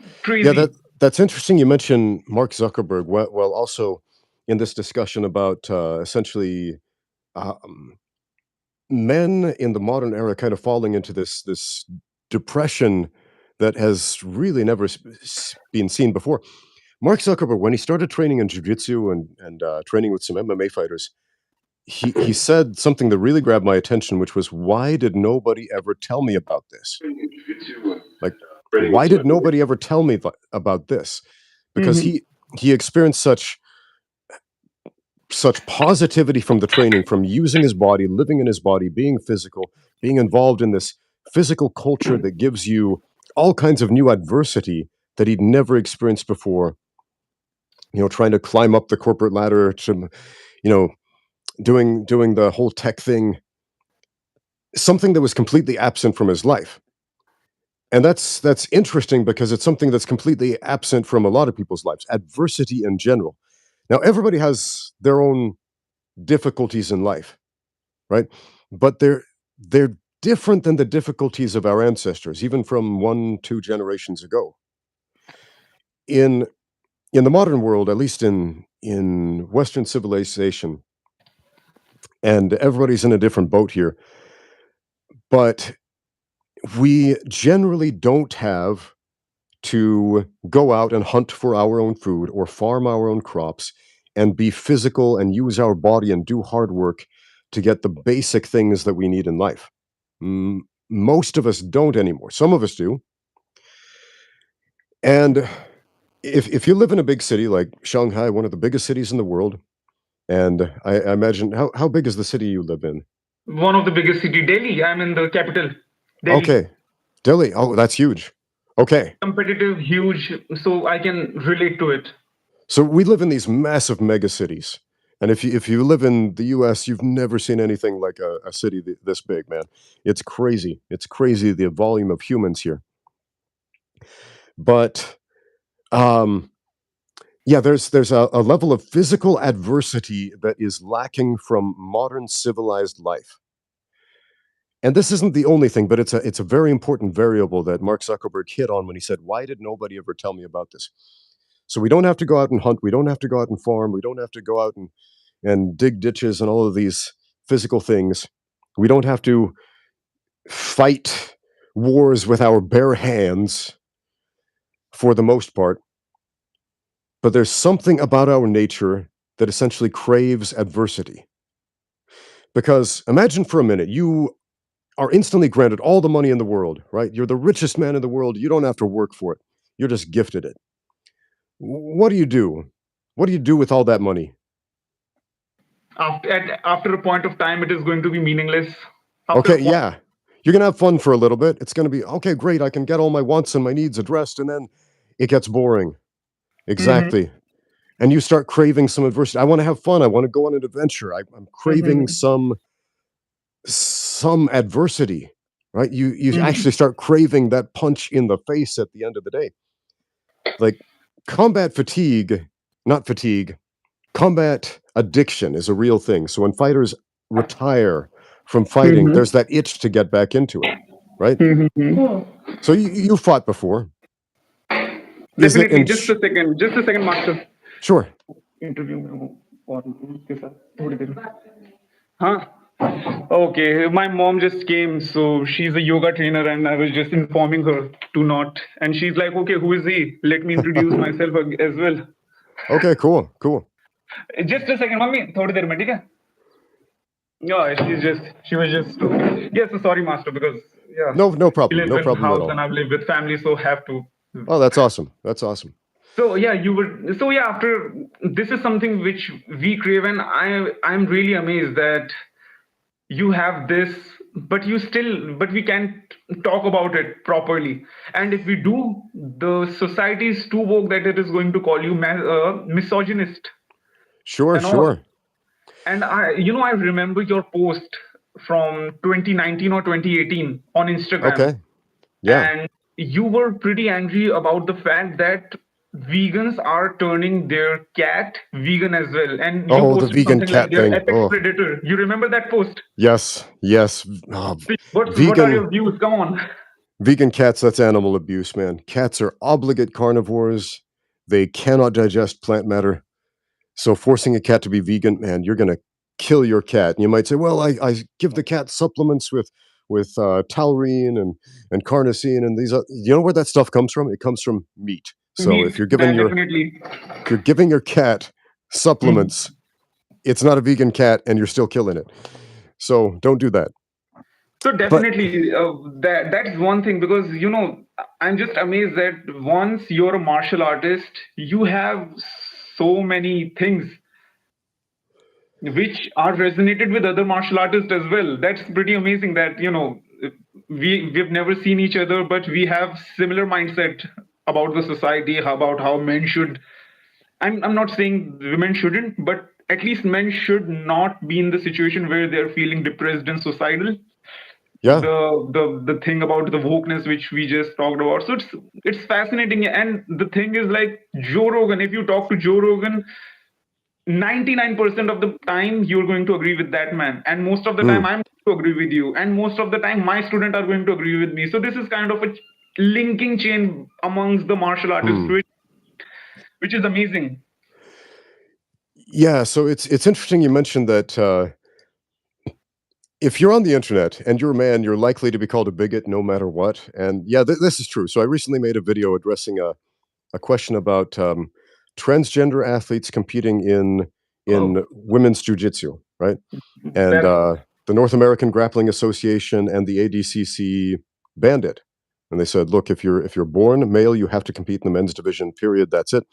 Yeah, Crazy. that's interesting. You mentioned Mark Zuckerberg. Well, also in this discussion about essentially um, men in the modern era kind of falling into this depression that has really never been seen before. Mark Zuckerberg, when he started training in jiu-jitsu and training with some MMA fighters, he said something that really grabbed my attention, which was, "Why did nobody ever tell me about this? Like, why did nobody ever tell me about this?" Because Hmm. he experienced such positivity from the training, from using his body, living in his body, being physical, being involved in this physical culture that gives you all kinds of new adversity that he'd never experienced before. Trying to climb up the corporate ladder to, you know, doing the whole tech thing, something that was completely absent from his life. And that's interesting because it's something that's completely absent from a lot of people's lives, adversity in general. Now, everybody has their own difficulties in life, right? But they're different than the difficulties of our ancestors, even from 1, 2 generations ago. In in the modern world, at least in Western civilization, and everybody's in a different boat here, but we generally don't have to go out and hunt for our own food or farm our own crops and be physical and use our body and do hard work to get the basic things that we need in life. Most of us don't anymore. Some of us do. And if you live in a big city like Shanghai, one of the biggest cities in the world, and I imagine how big is the city you live in? One of the biggest city, Delhi. I'm in the capital, Delhi. Okay, Delhi. Oh, that's huge. Okay. Competitive, huge, so I can relate to it. So we live in these massive mega cities, and if you live in the U.S., you've never seen anything like a city this big, man. It's crazy. It's crazy the volume of humans here. But um, yeah, there's a level of physical adversity that is lacking from modern civilized life. And this isn't the only thing, but it's a very important variable that Mark Zuckerberg hit on when he said, "Why did nobody ever tell me about this?" So we don't have to go out and hunt. We don't have to go out and farm. We don't have to go out and dig ditches and all of these physical things. We don't have to fight wars with our bare hands for the most part. But there's something about our nature that essentially craves adversity. Because imagine for a minute, you are instantly granted all the money in the world, right? You're the richest man in the world. You don't have to work for it. You're just gifted it. What do you do? What do you do with all that money? After a point of time, it is going to be meaningless. After a Okay, point. yeah. You're gonna have fun for a little bit. It's gonna be okay, great. I can get all my wants and my needs addressed, and then it gets boring. Hmm. Exactly. And you start craving some adversity. I want to have fun. I want to go on an adventure. I'm craving Hmm. some adversity, right? You Mhm. actually start craving that punch in the face at the end of the day. Like combat fatigue, not fatigue, combat addiction is a real thing. So when fighters retire from fighting, Mhm. there's that itch to get back into it, right? Mhm. So you fought before. Is it Definitely. in Just a second, master. sure. Interview में हूँ और उसके साथ थोड़ी देर में हाँ. Okay, my mom just came, so she's a yoga trainer, and I was just informing her to not. And she's like, "Okay, who is he? Let me introduce myself as well." Okay, cool, cool. Just a second, mommy. थोड़ी देर में, ठीक है? Yeah, she was just. Yes, so sorry, master, because yeah, No she problem, lives no in problem at house and all. I live with family, so have to. Oh, that's awesome. That's awesome. So yeah, you would. So yeah, after this is something which we crave, and I'm really amazed that you have this, but but we can't talk about it properly. And if we do, the society is too woke that it is going to call you misogynist Sure, and all. sure. And I remember your post from 2019 or 2018 on Instagram, Okay. Yeah. and you were pretty angry about the fact that vegans are turning their cat vegan as well. And you Oh, the posted vegan something like cat their thing. apex Oh, predator. You remember that post? yes, yes. Oh, What are vegan your views? Come on. vegan cats, that's animal abuse, man. Cats are obligate carnivores. They cannot digest plant matter. So forcing a cat to be vegan, man, you're gonna kill your cat. And you might say, well, I give the cat supplements with taurine and carnosine and these. You know where that stuff comes from? It comes from meat. So Meat, definitely. if you're giving your cat Mhm. supplements, it's not a vegan cat, and you're still killing it. So don't do that. So But definitely, that's one thing, because I'm just amazed that once you're a martial artist, you have so many things which are resonated with other martial artists as well. That's pretty amazing that we've never seen each other, but we have similar mindset about the society, about how men should. I'm not saying women shouldn't, but at least men should not be in the situation where they're feeling depressed and suicidal. yeah, The thing about the wokeness which we just talked about. So it's fascinating. And the thing is, like Joe Rogan, if you talk to Joe Rogan, 99% of the time you're going to agree with that man, and most of the time mm, I'm going to agree with you, and most of the time my students are going to agree with me. So this is kind of a linking chain amongst the martial artists, mm. which is amazing. Yeah. So it's interesting you mentioned that if you're on the internet and you're a man, you're likely to be called a bigot no matter what. And yeah, this is true. So I recently made a video addressing a question about transgender athletes competing in Oh, women's jujitsu, right? And that's the North American Grappling Association and the ADCC banned it. And they said, look, if you're born male, you have to compete in the men's division. Period. That's it.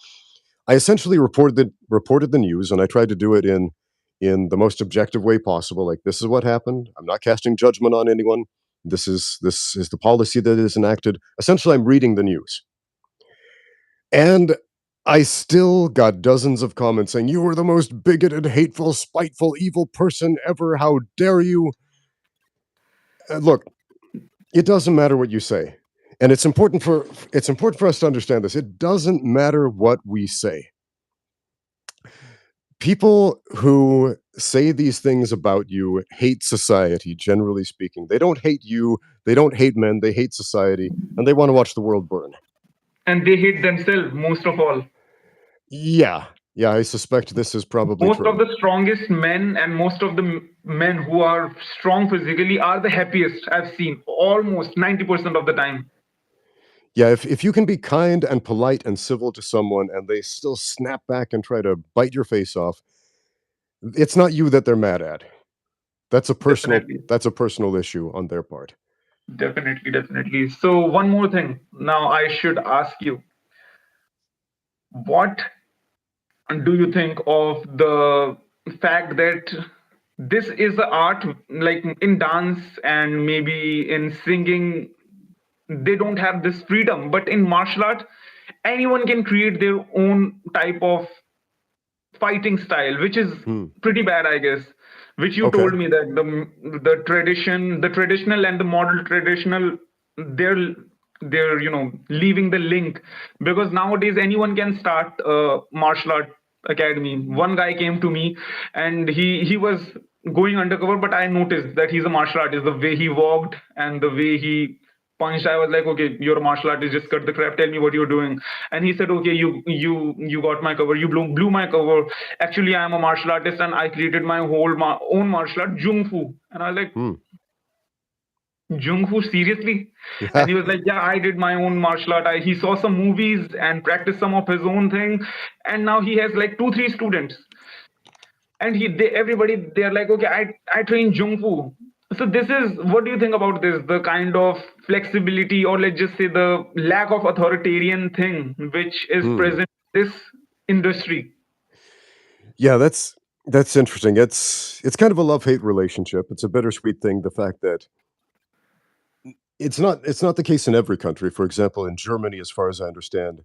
I essentially reported the news, and I tried to do it in the most objective way possible. Like, this is what happened. I'm not casting judgment on anyone. This is the policy that is enacted. Essentially, I'm reading the news. And I still got dozens of comments saying, "You are the most bigoted, hateful, spiteful, evil person ever. How dare you?" Look, it doesn't matter what you say. And it's important for us to understand this. It doesn't matter what we say. People who say these things about you hate society, generally speaking. They don't hate you, they don't hate men, they hate society, and they want to watch the world burn. And they hate themselves most of all. Yeah, yeah, I suspect this is probably Most of true. the strongest men and most of the men who are strong physically are the happiest I've seen, almost 90% of the time. Yeah, if you can be kind and polite and civil to someone and they still snap back and try to bite your face off, it's not you that they're mad at. That's a personal Definitely. that's a personal issue on their part. Definitely. So one more thing. Now I should ask you, what do you think of the fact that this is the art, like in dance and maybe in singing, they don't have this freedom, but in martial art, anyone can create their own type of fighting style, which is Hmm. pretty bad, I guess. which you Okay. told me that the traditional and the model traditional, they're they're leaving the link, because nowadays anyone can start a martial art academy. One guy came to me, and he was going undercover, but I noticed that he's a martial artist. The way he walked and the way he punched, I was like, okay, you're a martial artist, just cut the crap, tell me what you're doing. And he said, okay, you got my cover, you blew my cover. Actually, I am a martial artist, and I created my own martial art, Jung Fu. And I was like, Hmm. Jung Fu, seriously? And he was like, yeah, I did my own martial art. He saw some movies and practiced some of his own thing, and now he has like 2 3 students. And everybody, they're like, okay, I train Jung Fu. So this is, what do you think about this, the kind of flexibility, or let's just say the lack of authoritarian thing which is Hmm. present in this industry? Yeah, that's interesting. It's kind of a love-hate relationship. It's a bittersweet thing, the fact that it's not the case in every country. For example, in Germany, as far as I understand,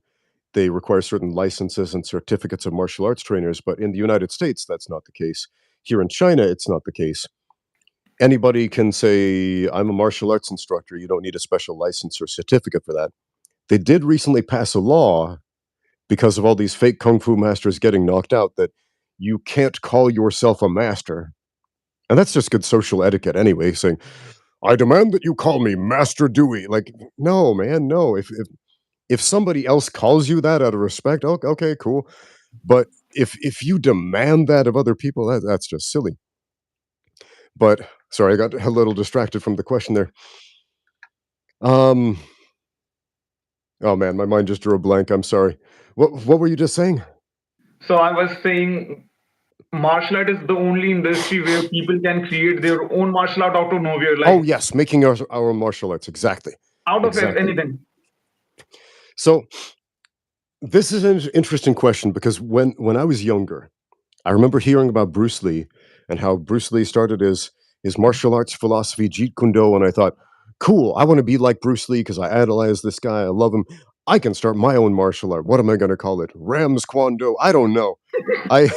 they require certain licenses and certificates of martial arts trainers, but in the United States, that's not the case. Here in China, it's not the case. Anybody can say, "I'm a martial arts instructor." You don't need a special license or certificate for that. They did recently pass a law because of all these fake kung fu masters getting knocked out that you can't call yourself a master. And that's just good social etiquette anyway, saying, "I demand that you call me Master Dewey." Like, no, man, no. If somebody else calls you that out of respect, okay, cool. But if you demand that of other people, that's just silly. But sorry, I got a little distracted from the question there. Um, oh man, my mind just drew a blank. I'm sorry. What were you just saying? So I was saying, martial art is the only industry where people can create their own martial art out of nowhere, Oh like yes, making our martial arts. Exactly. out of Exactly. anything. So this is an interesting question because when I was younger, I remember hearing about Bruce Lee and how Bruce Lee started his martial arts philosophy, Jeet Kune Do, and I thought, cool, I want to be like Bruce Lee because I idolize this guy. I love him. I can start my own martial art. What am I going to call it? Rams Kwando? I don't know. I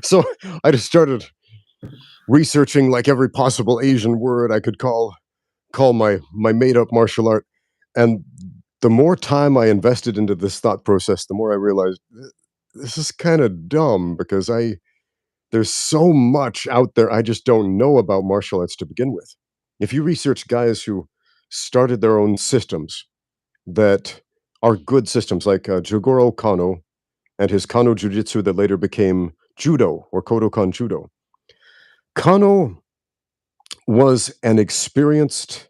so I just started researching like every possible Asian word I could call my made up martial art, and the more time I invested into this thought process, the more I realized this is kind of dumb because I there's so much out there I just don't know about martial arts to begin with. If you research guys who started their own systems that are good systems, like Jigoro Kano and his Kano Jiu-Jitsu that later became Judo or Kodokan Judo. Kano was an experienced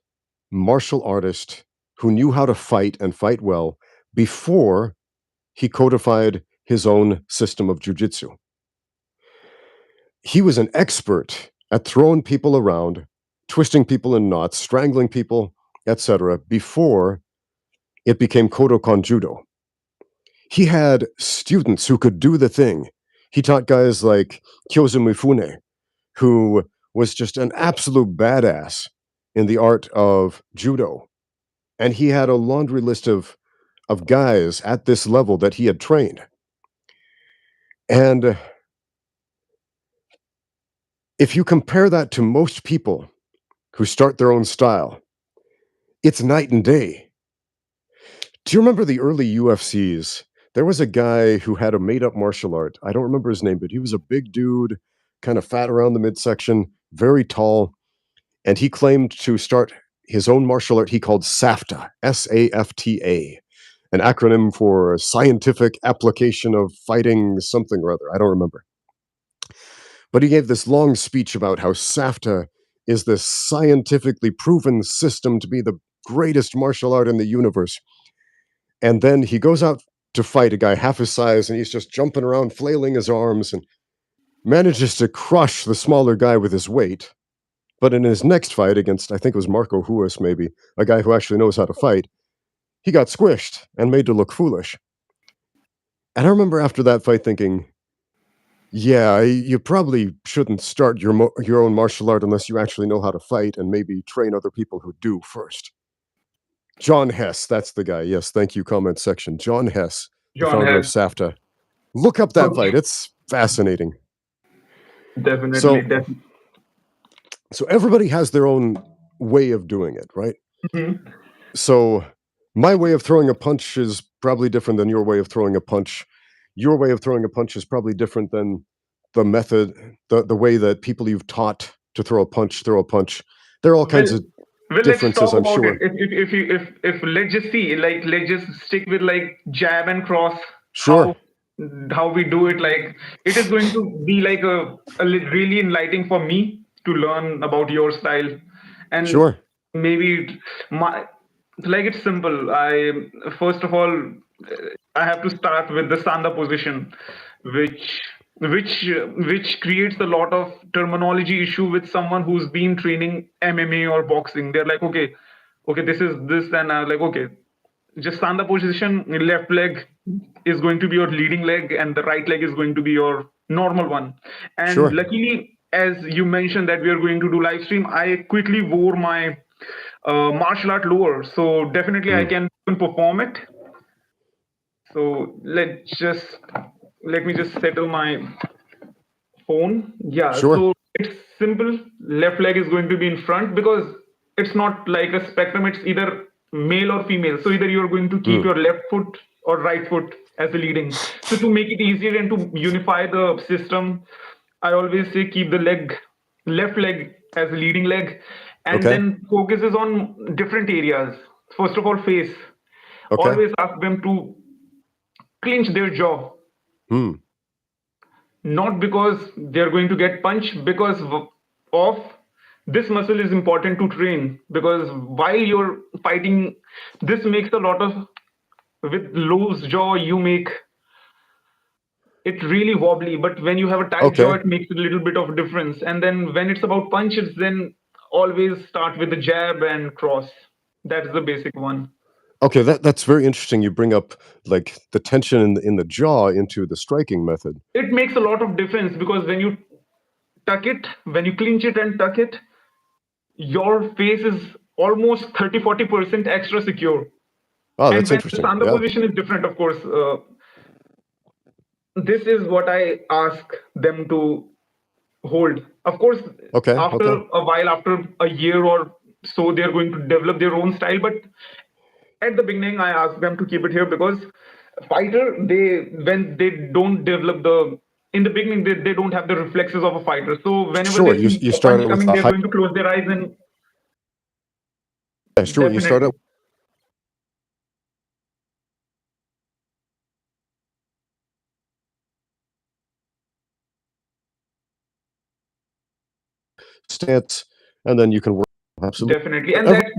martial artist who knew how to fight and fight well before he codified his own system of jujitsu. He was an expert at throwing people around, twisting people in knots, strangling people, etc., before it became Kodokan Judo. He had students who could do the thing. He taught guys like Kyozo Mifune, who was just an absolute badass in the art of judo. And he had a laundry list of guys at this level that he had trained. And if you compare that to most people who start their own style, it's night and day. Do you remember the early UFCs? There was a guy who had a made up martial art. I don't remember his name, but he was a big dude, kind of fat around the midsection, very tall, and he claimed to start his own martial art he called SAFTA, SAFTA, an acronym for Scientific Application of Fighting something or other. I don't remember. But he gave this long speech about how SAFTA is this scientifically proven system to be the greatest martial art in the universe. And then he goes out to fight a guy half his size, and he's just jumping around, flailing his arms, and manages to crush the smaller guy with his weight. But in his next fight against, I think it was Marco Huas, maybe, a guy who actually knows how to fight, he got squished and made to look foolish. And I remember after that fight thinking, yeah, you probably shouldn't start your own martial art unless you actually know how to fight and maybe train other people who do first. John Hess, that's the guy. Yes, thank you, comment section. John Hess, the John founder of has. SAFTA. Look up that So fight. It's fascinating. Definitely, So definitely. so everybody has their own way of doing it, right? So my way of throwing a punch is probably different than your way of throwing a punch. Your way of throwing a punch is probably different than the method, the way that people you've taught to throw a punch throw a punch. There are all Well, kinds of well, let's differences, talk I'm about it. sure. If let's just see, like, let's just stick with like jab and cross, Sure, how we do it. Like, it is going to be like really enlightening for me to learn about your style, and sure. maybe my like it's simple. I first of all, I have to start with the sanda position, which which creates a lot of terminology issue with someone who's been training MMA or boxing. They're like, okay, this is this, and I'm like, okay, just sanda position. Left leg is going to be your leading leg, and the right leg is going to be your normal one. And Sure. luckily, as you mentioned that we are going to do live stream, I quickly wore my martial art lower, so definitely I Mm, can perform it. So let me just settle my phone. Yeah, sure. so it's simple. Left leg is going to be in front because it's not like a spectrum, it's either male or female. So either you're going to keep Mm, your left foot or right foot as the leading. So to make it easier and to unify the system, I always say keep the left leg as a leading leg, and okay. then focuses on different areas. First of all, face. Okay. Always ask them to clinch their jaw, Mm, not because they're going to get punched, because of this muscle is important to train, because while you're fighting, this makes a lot of, with loose jaw you make it really wobbly, but when you have a tight jaw okay. it makes a little bit of difference. And then when it's about punches, then always start with the jab and cross. That's the basic one. Okay, that's very interesting. You bring up like the tension in the jaw into the striking method. It makes a lot of difference because when you tuck it, when you clinch it and tuck it, your face is almost 30-40% extra secure. Oh, And that's when the interesting. sanda Yeah. position is different, of course, this is what I ask them to hold. Of course, Okay. after Okay. a while, after a year or so, they're going to develop their own style. But at the beginning, I ask them to keep it here because fighter, they when they don't develop the in the beginning, they don't have the reflexes of a fighter. So whenever Sure. they You see you a start punch out with coming, a they're high. going to close their eyes and Yeah, sure. You start definitely. out stance, and then you can work. Absolutely. Definitely, and Every,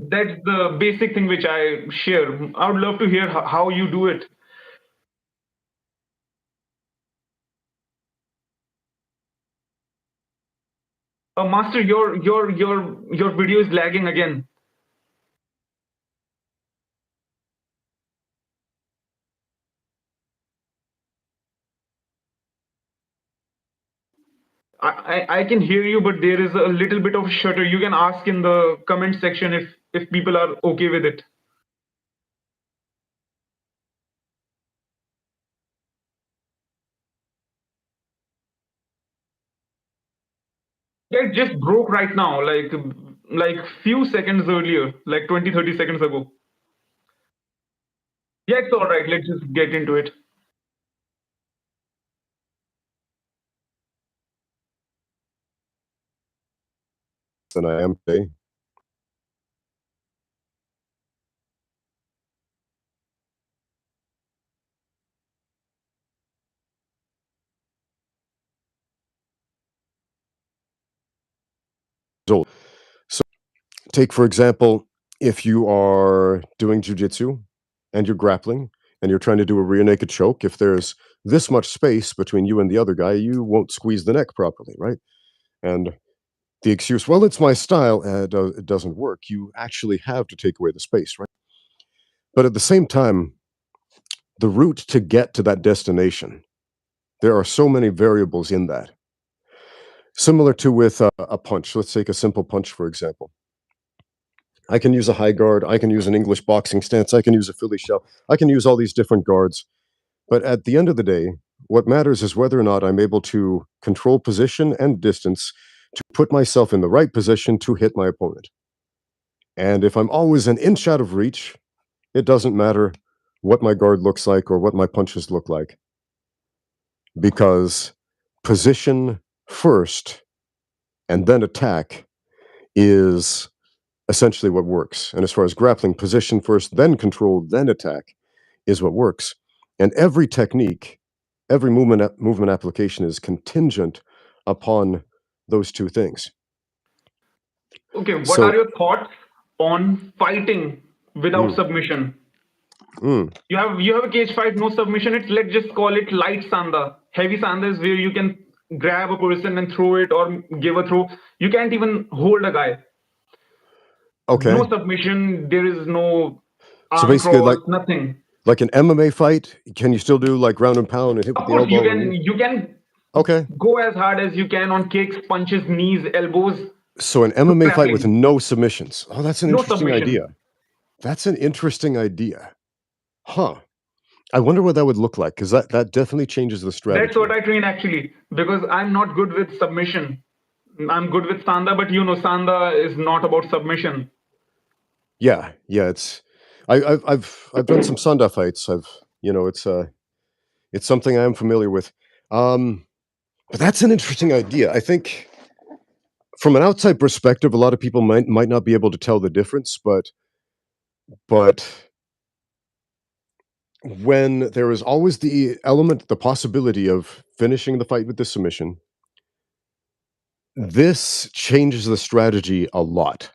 that's the basic thing which I share. I would love to hear how you do it. Master, your video is lagging again. I can hear you, but there is a little bit of shutter. You can ask in the comment section if people are okay with it. Yeah, it just broke right now, like few seconds earlier, like 20-30 seconds ago. Yeah, it's all right. Let's just get into it. than I am today. So, so take for example, if you are doing jujitsu and you're grappling and you're trying to do a rear naked choke, if there's this much space between you and the other guy, you won't squeeze the neck properly, right? And the excuse, well, it's my style, it doesn't work. You actually have to take away the space, right? But at the same time, the route to get to that destination, there are so many variables in that. Similar to with a punch. Let's take a simple punch, for example. I can use a high guard. I can use an English boxing stance. I can use a Philly shell. I can use all these different guards. But at the end of the day, What matters is whether or not I'm able to control position and distance to put myself in the right position to hit my opponent. And if I'm always an inch out of reach, it doesn't matter what my guard looks like or what my punches look like, because position first and then attack is essentially what works. And as far as grappling, position first, then control, then attack is what works. And every technique, every movement application is contingent upon those two things. Okay, what are So, your thoughts on fighting without mm, submission? mm, You have a cage fight, no submission. It's, let's just call it light sanda. Heavy sanda is where you can grab a person and throw it or give a throw. You can't even hold a guy. okay. No submission. There is no So arm basically, cross. Nothing. like an MMA fight, can you still do like ground and pound and hit with Of the course, you elbow and can. knee? You can Okay. go as hard as you can on kicks, punches, knees, elbows. So an No MMA fight with grappling. no submissions. Oh, that's an No interesting submission. idea. That's an interesting idea. Huh. I wonder what that would look like, because that definitely changes the That's what strategy. I train actually, because I'm not good with submission. I'm good with sanda, but sanda is not about submission. Yeah, yeah. I've done some Sanda fights. It's something I am familiar with. Um, but that's an interesting idea. I think from an outside perspective, a lot of people might not be able to tell the difference, but when there is always the possibility of finishing the fight with the submission, this changes the strategy a lot.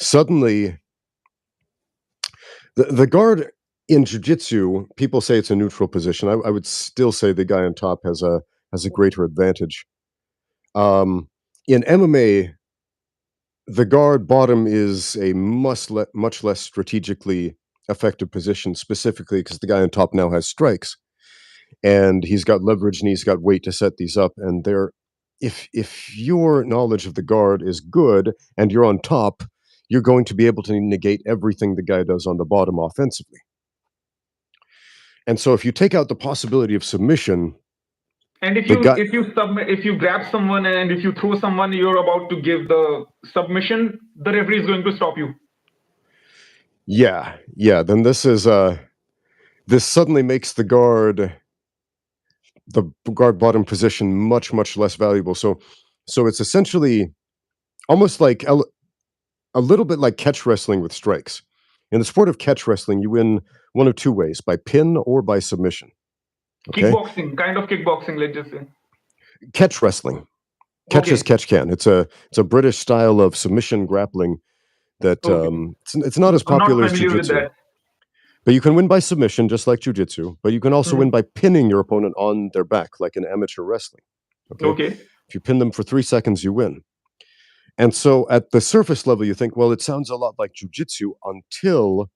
Suddenly, the guard in jiu-jitsu, people say it's a neutral position. I would still say the guy on top has a greater advantage. Um, in MMA, the guard bottom is a much less strategically effective position, specifically because the guy on top now has strikes and he's got leverage and he's got weight to set these up. And if your knowledge of the guard is good and you're on top, you're going to be able to negate everything the guy does on the bottom offensively. And so if you take out the possibility of submission, And the guy, if you grab someone and if you throw someone, you're about to give the submission. The referee is going to stop you. yeah, then this suddenly makes the guard bottom position much less valuable. So it's essentially almost like a little bit like catch wrestling with strikes. In the sport of catch wrestling, you win one of two ways: by pin or by submission. Okay, Kickboxing, kind of kickboxing, let's just say. catch wrestling, catch as Okay, catch can. It's a British style of submission grappling that okay. it's not as I'm not popular as familiar with jujitsu. that. But you can win by submission, just like jujitsu. But you can also win Mhm. by pinning your opponent on their back, like in amateur wrestling. Okay, Okay. if you pin them for 3 seconds, you win. And so, at the surface level, you think, well, it sounds a lot like jujitsu until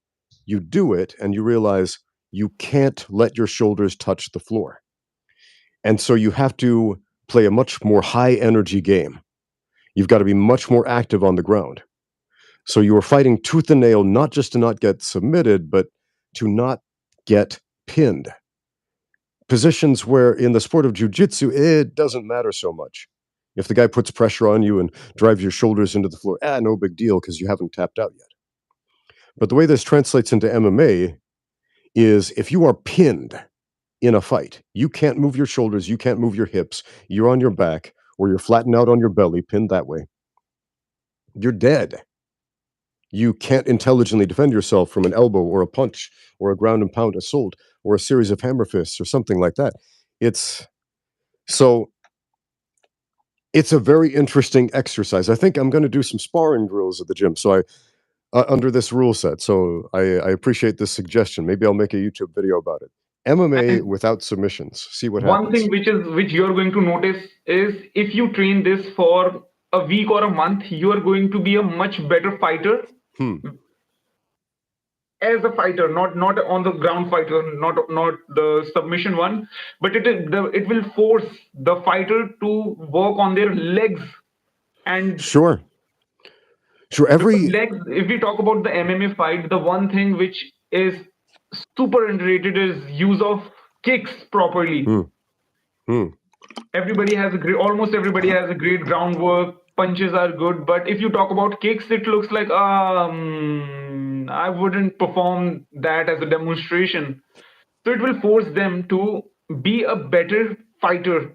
you do it and you realize you can't let your shoulders touch the floor. And so, you have to play a much more high energy game. You've got to be much more active on the ground. So, you are fighting tooth and nail, not just to not get submitted, but to not get pinned. Positions where in the sport of jujitsu, it doesn't matter so much. If the guy puts pressure on you and drives your shoulders into the floor, no big deal because you haven't tapped out yet. But the way this translates into MMA is if you are pinned in a fight, you can't move your shoulders, you can't move your hips, you're on your back, or you're flattened out on your belly, pinned that way, you're dead. You can't intelligently defend yourself from an elbow or a punch or a ground and pound assault or a series of hammer fists or something like that. It's so it's a very interesting exercise. I think I'm going to do some sparring drills at the gym. So under this rule set. So I appreciate this suggestion. Maybe I'll make a YouTube video about it. MMA And without submissions. See what one happens. thing which you're going to notice is if you train this for a week or a month, you are going to be a much better fighter Hmm. as a fighter, not on the ground fighter, not the submission one, but it will force the fighter to work on their legs. And Sure. Sure. because Every legs, if we talk about the MMA fight, the one thing which is super underrated is use of kicks properly. hmm. Hmm. Everybody has a great, almost everybody has a great groundwork. Punches are good, but if you talk about kicks, it looks like I wouldn't perform that as a demonstration. So it will force them to be a better fighter,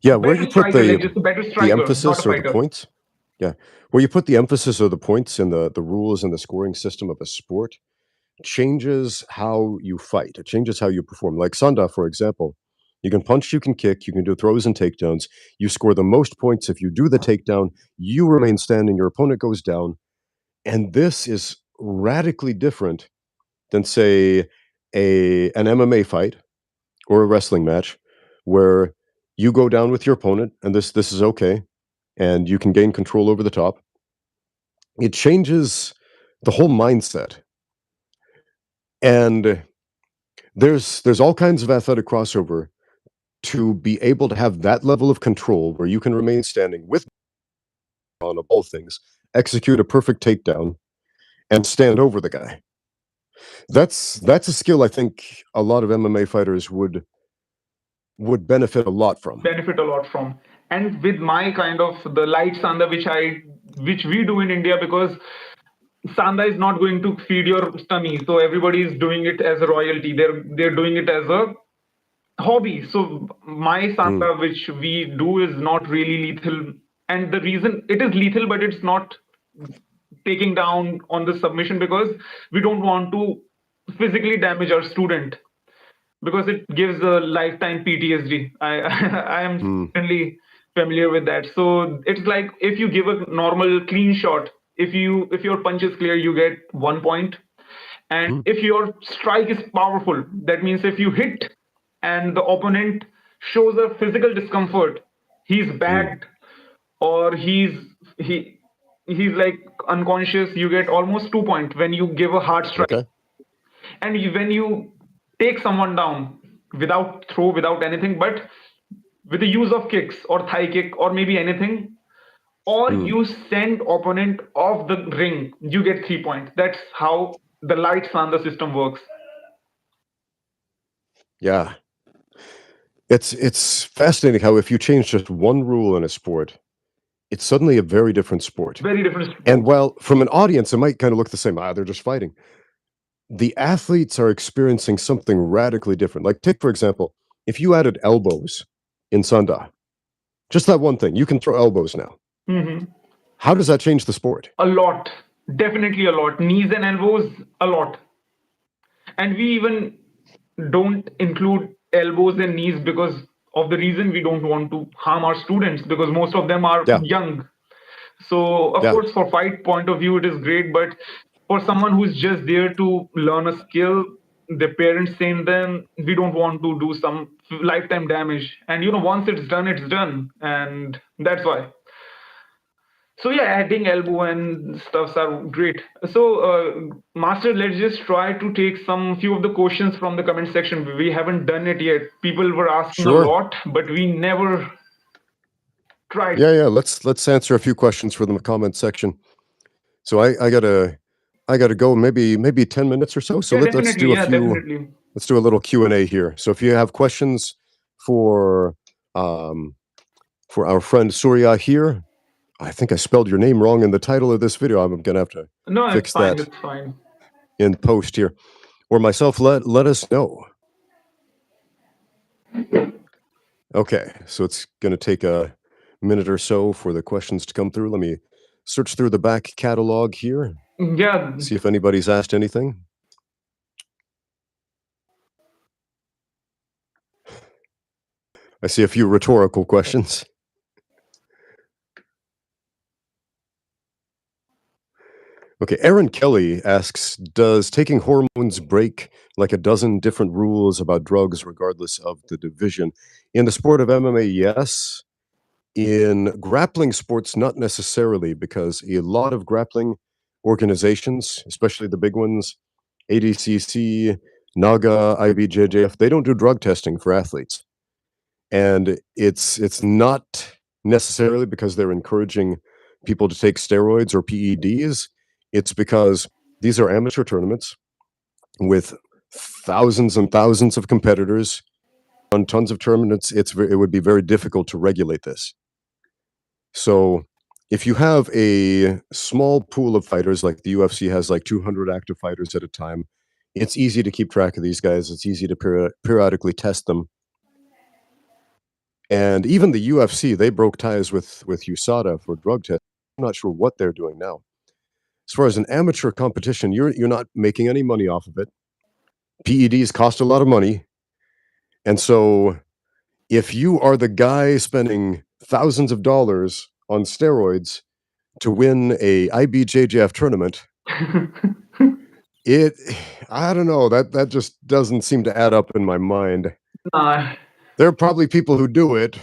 Yeah, where better you put striker, like just a better the striker, not a emphasis or the fighter. points. Yeah, where you put the emphasis or the points in the rules and the scoring system of a sport changes how you fight. It changes how you perform. Like Sanda, for example, you can punch, you can kick, you can do throws and takedowns. You score the most points if you do the takedown. You remain standing. Your opponent goes down, and this is radically different than, say, a an MMA fight or a wrestling match where you go down with your opponent, and this is okay, and you can gain control over the top. It changes the whole mindset, and there's all kinds of athletic crossover to be able to have that level of control where you can remain standing with on of all things, execute a perfect takedown, and stand over the guy. That's a skill I think a lot of MMA fighters would benefit a lot from. Benefit a lot from. And with my kind of the light sanda which we do in India, because sanda is not going to feed your tummy, so everybody is doing it as a royalty. They're doing it as a hobby. So my Mm, sanda which we do is not really lethal, and the reason it is lethal, but it's not taking down on the submission, because we don't want to physically damage our student, because it gives a lifetime PTSD. I am mm, certainly familiar with that. So it's like if you give a normal clean shot, if your punch is clear, you get 1 point. And mm, if your strike is powerful, that means if you hit and the opponent shows a physical discomfort, he's mm. bagged, or he he's like unconscious, you get almost 2 points when you give a hard strike. Okay. And when you take someone down without throw, without anything, but with the use of kicks or thigh kick or maybe anything, or Mm, you send opponent off the ring, you get 3 points. That's how the light sanda system works. yeah. It's fascinating how if you change just one rule in a sport, it's suddenly a very different sport. Very different And sport. while from an audience, it might kind of look the same, they're just fighting. The athletes are experiencing something radically different. Like, take, for example, if you added elbows in Sanda, just that one thing, you can throw elbows now. Mhm. How does that change the sport? A lot, definitely a lot. Knees and elbows, a lot. And we even don't include elbows and knees because of the reason we don't want to harm our students, because most of them are Yeah, young. So of yeah, course, for fight point of view, it is great, but for someone who's just there to learn a skill, the parents saying them, we don't want to do some lifetime damage. And once it's done, it's done, and that's why. So yeah, adding elbow and stuffs are great. So Master, let's just try to take some few of the questions from the comment section. We haven't done it yet. People were asking a sure. lot, but we never tried. Yeah, yeah. Let's answer a few questions for the comment section. So I gotta go. Maybe 10 minutes or so. So Yeah, let's definitely. do a Yeah, few. definitely. Let's do a little Q&A here. So if you have questions for um, for our friend Surya here, I think I spelled your name wrong in the title of this video. I'm gonna have to No, it's fix fine. that It's fine. in post here. Or myself, let us know. Okay, so it's gonna take a minute or so for the questions to come through. Let me search through the back catalog here, Yeah, see if anybody's asked anything. I see a few rhetorical questions. Okay, Aaron Kelly asks, does taking hormones break like a dozen different rules about drugs regardless of the division? In the sport of MMA, yes. In grappling sports, not necessarily, because a lot of grappling organizations, especially the big ones, ADCC, NAGA, IBJJF, they don't do drug testing for athletes. And it's not necessarily because they're encouraging people to take steroids or PEDs. It's because these are amateur tournaments with thousands and thousands of competitors. run tons of tournaments. It would be very difficult to regulate this. So if you have a small pool of fighters, like the UFC has like 200 active fighters at a time, it's easy to keep track of these guys. It's easy to periodically test them. And even the UFC, they broke ties with USADA for drug testing. I'm not sure what they're doing now. As far as an amateur competition, you're not making any money off of it. PEDs cost a lot of money. And so if you are the guy spending thousands of dollars on steroids to win a IBJJF tournament, it I don't know, that just doesn't seem to add up in my mind. Nah, There are probably people who do it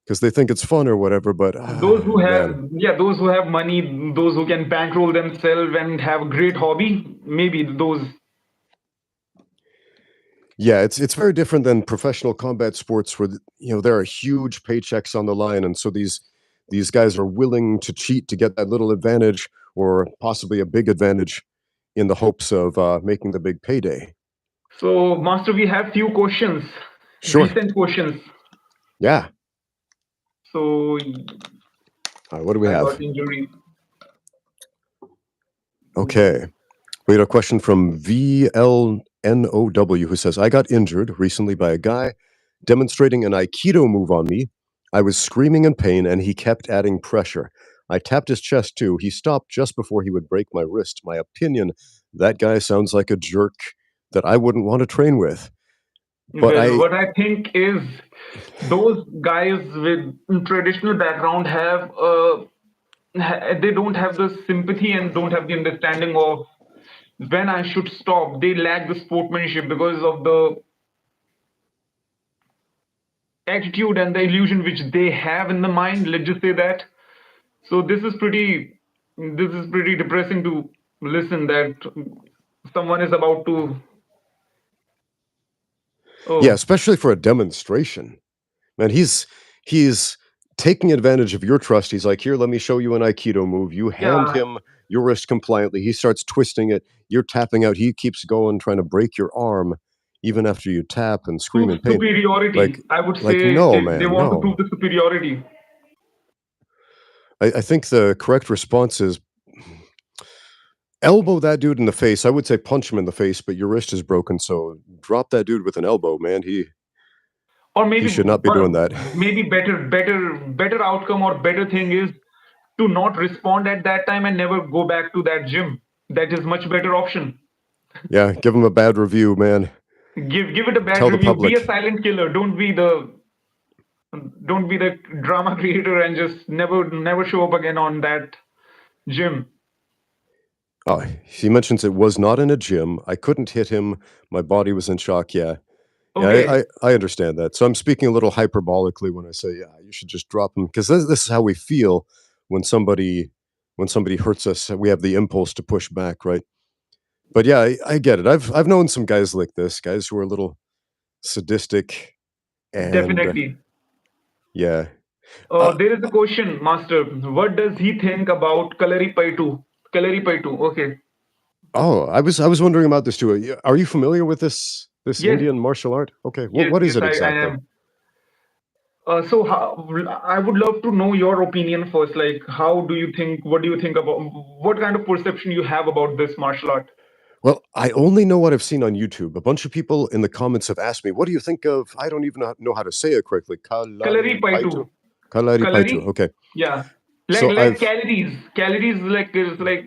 because they think it's fun or whatever, but those who man. have, yeah, those who have money, those who can bankroll themselves and have a great hobby, maybe those. Yeah, it's very different than professional combat sports where there are huge paychecks on the line, and so these guys are willing to cheat to get that little advantage or possibly a big advantage in the hopes of making the big payday. So, Master, we have few questions, Sure. recent questions. Yeah. So, What do we I have? got injury. Okay. We had a question from VLNOW who says, I got injured recently by a guy demonstrating an Aikido move on me. I was screaming in pain and he kept adding pressure. I tapped his chest too. He stopped just before he would break my wrist. My opinion, that guy sounds like a jerk that I wouldn't want to train with. But Well, what I think is those guys with traditional background they don't have the sympathy and don't have the understanding of when I should stop. They lack the sportsmanship because of the attitude and the illusion which they have in the mind. Let's just say that. So this is pretty depressing to listen that someone is about to. yeah, Oh, especially for a demonstration. Man, he's taking advantage of your trust. He's like, here, let me show you an Aikido move. You hand yeah. him your wrist compliantly. He starts twisting it. You're tapping out. He keeps going, trying to break your arm, even after you tap and scream in pain. Superiority. I would Like, say no, they man, want to prove no. the superiority. I think the correct response is elbow that dude in the face. I would say punch him in the face, but your wrist is broken, so drop that dude with an elbow, man. Or He maybe should not be doing that. maybe better outcome or better thing is to not respond at that time and never go back to that gym. That is much better option. Yeah, give him a bad review, man. Give it a bad Tell the review. Be a public. silent killer. Don't be the drama creator and just never show up again on that gym. Oh, he mentions it was not in a gym. I couldn't hit him. My body was in shock. Yeah. Yeah, Okay, I understand that. So I'm speaking a little hyperbolically when I say, yeah, you should just drop him because this is how we feel when somebody hurts us. We have the impulse to push back, right? But yeah, I get it. I've known some guys like this, guys who are a little sadistic, and definitely. yeah. Uh, There is a question, Master. What does he think about Kalari Paitu? Kalari Paitu. Okay. oh, I was wondering about this too. Are you familiar with this Yes, Indian martial art? Okay, yes, what is yes. it I exactly? am. So I would love to know your opinion first. Like, how do you think? What do you think about? What kind of perception you have about this martial art? Well, I only know what I've seen on YouTube. A bunch of people in the comments have asked me, "What do you think of?" I don't even know how to say it correctly. Kalari Kalari Paitu. Paitu. Kalari Paitu. Kalari. Okay, Yeah. Like so like I've calories. Calories like is like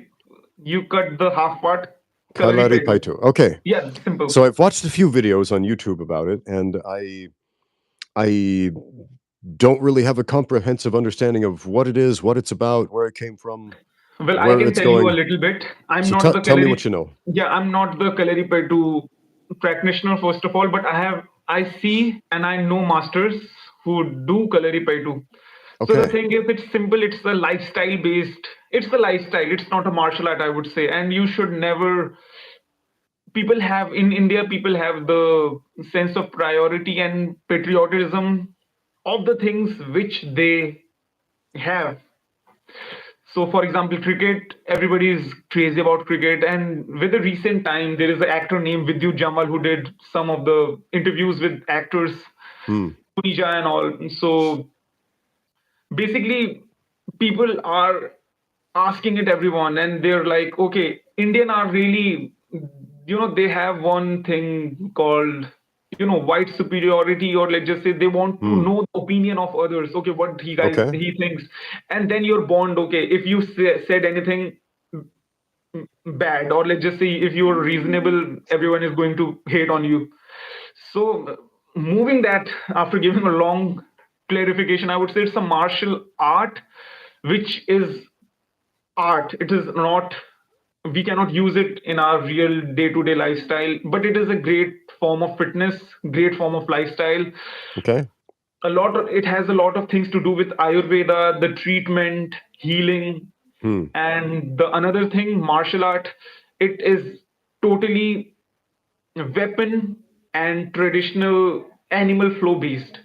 you cut the half part. Kalari Kalari Paitu. Paitu. Okay, Yeah, simple. so I've watched a few videos on YouTube about it, and I don't really have a comprehensive understanding of what it is, what it's about, where it came from, Well, I where can it's tell you a going. little bit. I'm So not the tell me Kalari. what you know. Yeah, I'm not the Kalari Paitu practitioner first of all, but I see and I know masters who do Kalari Paitu. So the Okay. thing is, it's simple. It's a lifestyle based. It's a lifestyle. It's not a martial art, I would say. And you should never. People have in India. People have the sense of priority and patriotism of the things which they have. So, for example, cricket, everybody is crazy about cricket. And with the recent time, there is an actor named Vidyut Jamal who did some of the interviews with actors. Hmm. Punija and all. So basically, people are asking it everyone, and they're like, okay, Indian are really, they have one thing called, white superiority, or let's just say they want to Hmm. know the opinion of others. Okay, what Okay. he thinks, and then you're bond. Okay, if you said anything bad, or let's just say if you're reasonable, everyone is going to hate on you. So moving that, after giving a long clarification, I would say it's a martial art, which is art. It is not, we cannot use it in our real day-to-day lifestyle, but it is a great form of fitness, great form of lifestyle. Okay. It has a lot of things to do with Ayurveda, the treatment, healing. Hmm. And the another thing, martial art, it is totally weapon and traditional animal flow based.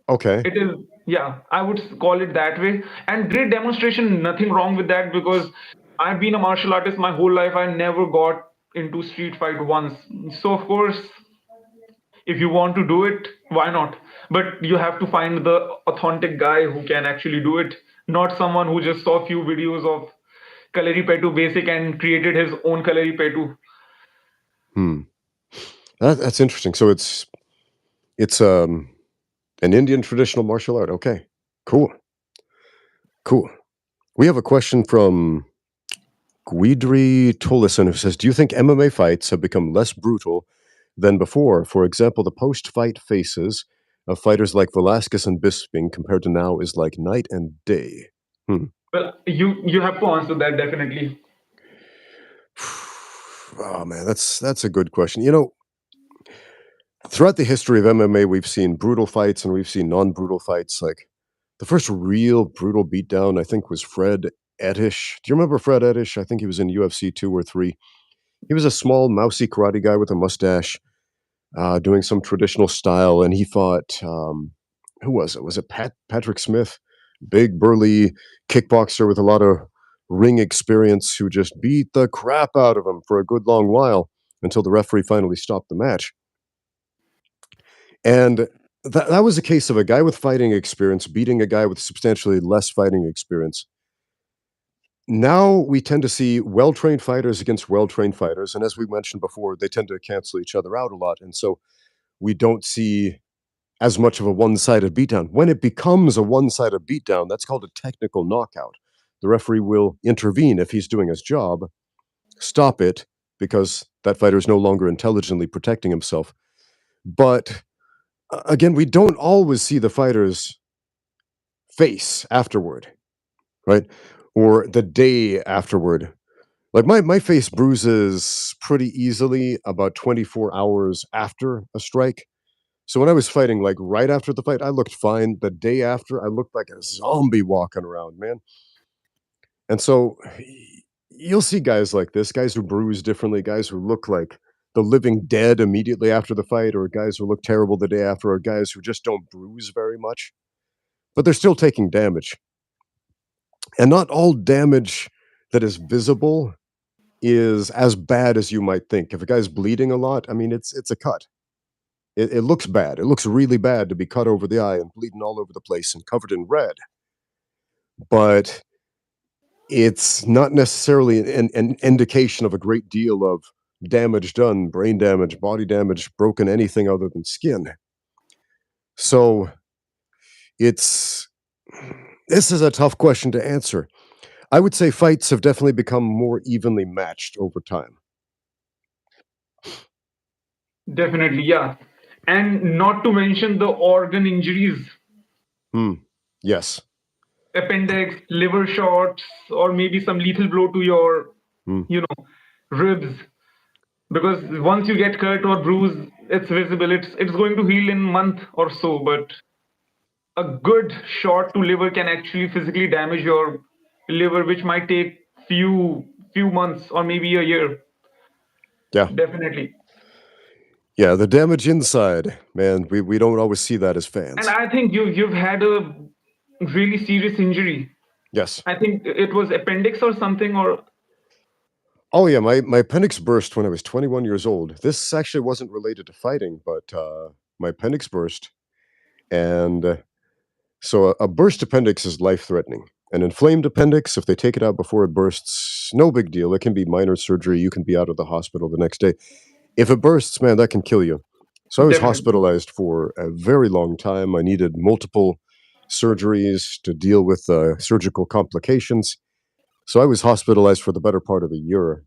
Okay. It is, yeah, I would call it that way. And great demonstration, nothing wrong with that, because I've been a martial artist my whole life. I never got into street fight once. So of course, if you want to do it, why not? But you have to find the authentic guy who can actually do it, not someone who just saw a few videos of Kalari Petu basic and created his own Kalari Petu. Hmm. That's interesting. So it's an Indian traditional martial art. Okay. Cool. Cool. We have a question from Guidri Tolleson who says, "Do you think MMA fights have become less brutal than before? For example, the post-fight faces of fighters like Velasquez and Bisping compared to now is like night and day." Hmm. Well, you have to answer that definitely. Oh man, that's a good question. Throughout the history of MMA, we've seen brutal fights and we've seen non-brutal fights. Like the first real brutal beatdown, I think, was Fred Ettish. Do you remember Fred Ettish? I think he was in UFC 2 or 3. He was a small, mousy karate guy with a mustache, doing some traditional style, and he fought. Who was it? Was it Patrick Smith? Big, burly kickboxer with a lot of ring experience who just beat the crap out of him for a good long while until the referee finally stopped the match. And that was a case of a guy with fighting experience beating a guy with substantially less fighting experience. Now we tend to see well-trained fighters against well-trained fighters, and as we mentioned before, they tend to cancel each other out a lot, and so we don't see as much of a one-sided beatdown. When it becomes a one-sided beatdown, that's called a technical knockout. The referee will intervene if he's doing his job, stop it, because that fighter is no longer intelligently protecting himself. But again, we don't always see the fighters face afterward, right? Or the day afterward. Like my face bruises pretty easily about 24 hours after a strike. So when I was fighting, like right after the fight, I looked fine. The day after, I looked like a zombie walking around, man. And so you'll see guys like this, guys who bruise differently, guys who look like the living dead immediately after the fight, or guys who look terrible the day after, or guys who just don't bruise very much, but they're still taking damage. And not all damage that is visible is as bad as you might think. If a guy's bleeding a lot, I mean, it's a cut. It looks bad. It looks really bad to be cut over the eye and bleeding all over the place and covered in red. But it's not necessarily an indication of a great deal of damage done, brain damage, body damage, broken anything other than skin. So it's this is a tough question to answer. I would say fights have definitely become more evenly matched over time. Definitely, yeah. And not to mention the organ injuries, Hmm. Yes. appendix, liver shots, or maybe some lethal blow to your, Hmm. ribs. Because once you get cut or bruised, it's visible. It's going to heal in a month or so, but a good shot to liver can actually physically damage your liver, which might take few months or maybe a year. Yeah. Definitely. Yeah. The damage inside, man, we don't always see that as And fans. I think you've had a really serious injury. Yes. I think it was appendix or something, or Oh yeah, my appendix burst when I was 21 years old. This actually wasn't related to fighting, but my appendix burst. And so a burst appendix is life threatening. An inflamed appendix, if they take it out before it bursts, no big deal. It can be minor surgery. You can be out of the hospital the next day. If it bursts, man, that can kill you. So I was Definitely. hospitalized for a very long time. I needed multiple surgeries to deal with surgical complications. So I was hospitalized for the better part of a year.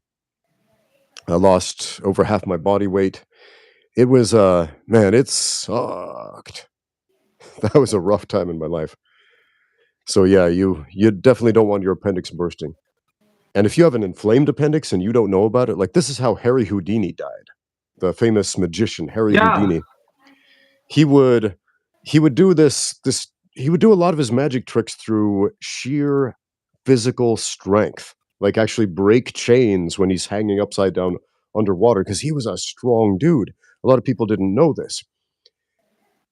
I lost over half my body weight. It was, man, it sucked. That was a rough time in my life. So yeah, you definitely don't want your appendix bursting. And if you have an inflamed appendix and you don't know about it, like this is how Harry Houdini died. The famous magician Harry Yeah, Houdini. He would he would do this he would do a lot of his magic tricks through sheer physical strength. Like actually break chains when he's hanging upside down underwater because he was a strong dude. A lot of people didn't know this.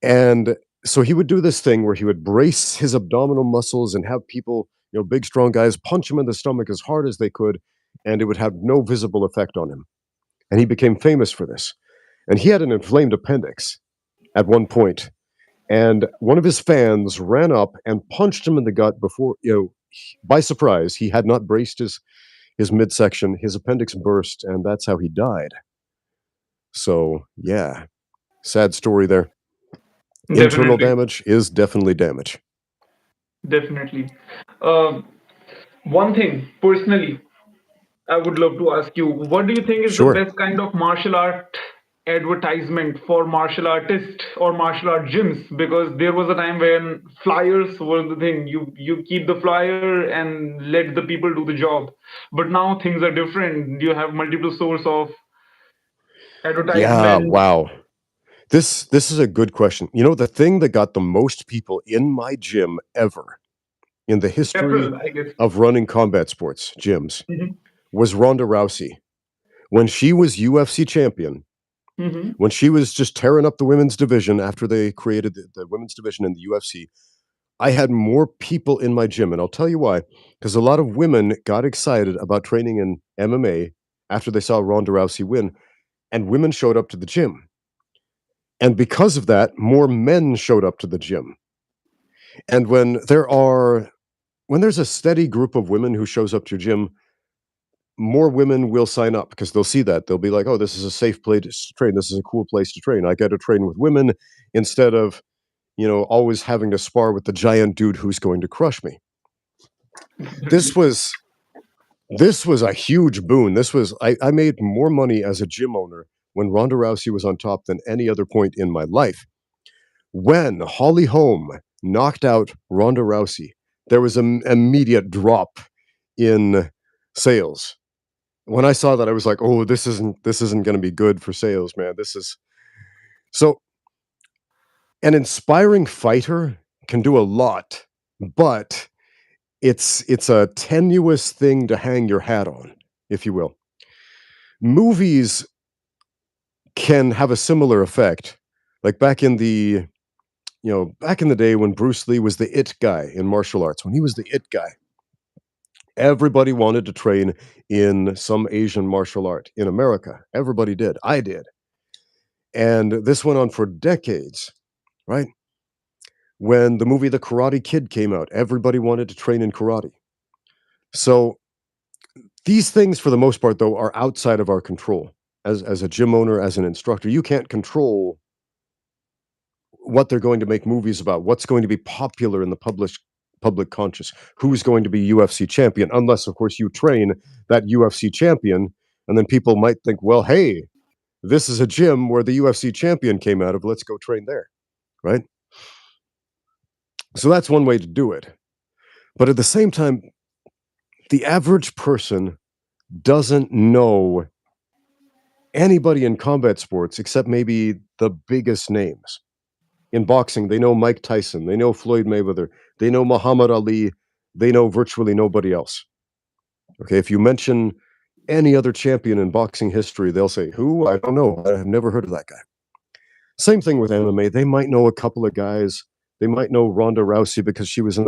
And so he would do this thing where he would brace his abdominal muscles and have people, big strong guys punch him in the stomach as hard as they could, and it would have no visible effect on him. And he became famous for this. And he had an inflamed appendix at one point, and one of his fans ran up and punched him in the gut before, by surprise. He had not braced his midsection. His appendix burst, and that's how he died. So, yeah, sad story there. Internal definitely. damage is definitely damage. Definitely. Um, One thing, personally, I would love to ask you, what do you think is the Sure. best kind of martial art advertisement for martial artists or martial art gyms? Because there was a time when flyers were the thing. You keep the flyer and let the people do the job. But now things are different. You have multiple source of Yeah, advertisement. wow. This is a good question. The thing that got the most people in my gym ever in the history April, I guess. of running combat sports gyms Hmm. was Ronda Rousey. When she was UFC champion, Hmm. when she was just tearing up the women's division after they created the women's division in the UFC, I had more people in my gym. And I'll tell you why. Because a lot of women got excited about training in MMA after they saw Ronda Rousey win, and women showed up to the gym. And because of that, more men showed up to the gym. And when there's a steady group of women who shows up to your gym, more women will sign up because they'll see that. They'll be like, "Oh, this is a safe place to train. This is a cool place to train. I get to train with women instead of, always having to spar with the giant dude who's going to crush me." This Definitely. was this was a huge boon. I made more money as a gym owner when Ronda Rousey was on top than any other point in my life. When Holly Holm knocked out Ronda Rousey, there was an immediate drop in sales. When I saw that, I was like, "Oh, this isn't going to be good for sales, man. This is." So an inspiring fighter can do a lot, but it's a tenuous thing to hang your hat on, if you will. Movies can have a similar effect. Like back in the day when Bruce Lee was the it guy in martial arts, when he was the it guy, everybody wanted to train in some Asian martial art in America. Everybody did. I did. And this went on for decades, right? When the movie The Karate Kid came out, everybody wanted to train in karate. So these things, for the most part, though, are outside of our control. As a gym owner, as an instructor, you can't control what they're going to make movies about, what's going to be popular in the public conscious, who's going to be UFC champion, unless, of course, you train that UFC champion, and then people might think, well, hey, this is a gym where the UFC champion came out of. Let's go train there, right? So that's one way to do it. But at the same time, the average person doesn't know anybody in combat sports except maybe the biggest names. In boxing, they know Mike Tyson, they know Floyd Mayweather, they know Muhammad Ali, they know virtually nobody else. Okay, if you mention any other champion in boxing history, they'll say, "Who? I don't know. I've never heard of that guy." Same thing with MMA. They might know a couple of guys. They might know Ronda Rousey because she was in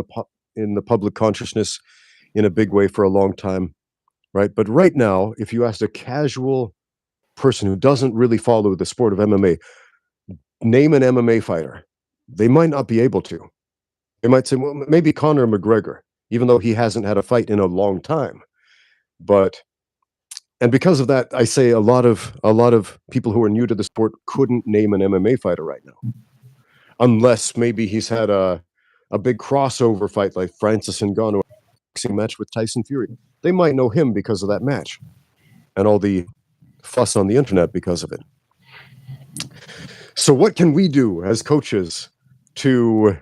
the public consciousness in a big way for a long time, right? But right now, if you asked a casual person who doesn't really follow the sport of MMA, name an MMA fighter. they might not be able to. They might say, well, maybe Conor McGregor, even though he hasn't had a fight in a long time. But and because of that, I say a lot of people who are new to the sport couldn't name an MMA fighter right now, unless maybe he's had a big crossover fight like Francis Ngannou boxing match with Tyson Fury. They might know him because of that match and all the fuss on the internet because of it. So what can we do as coaches to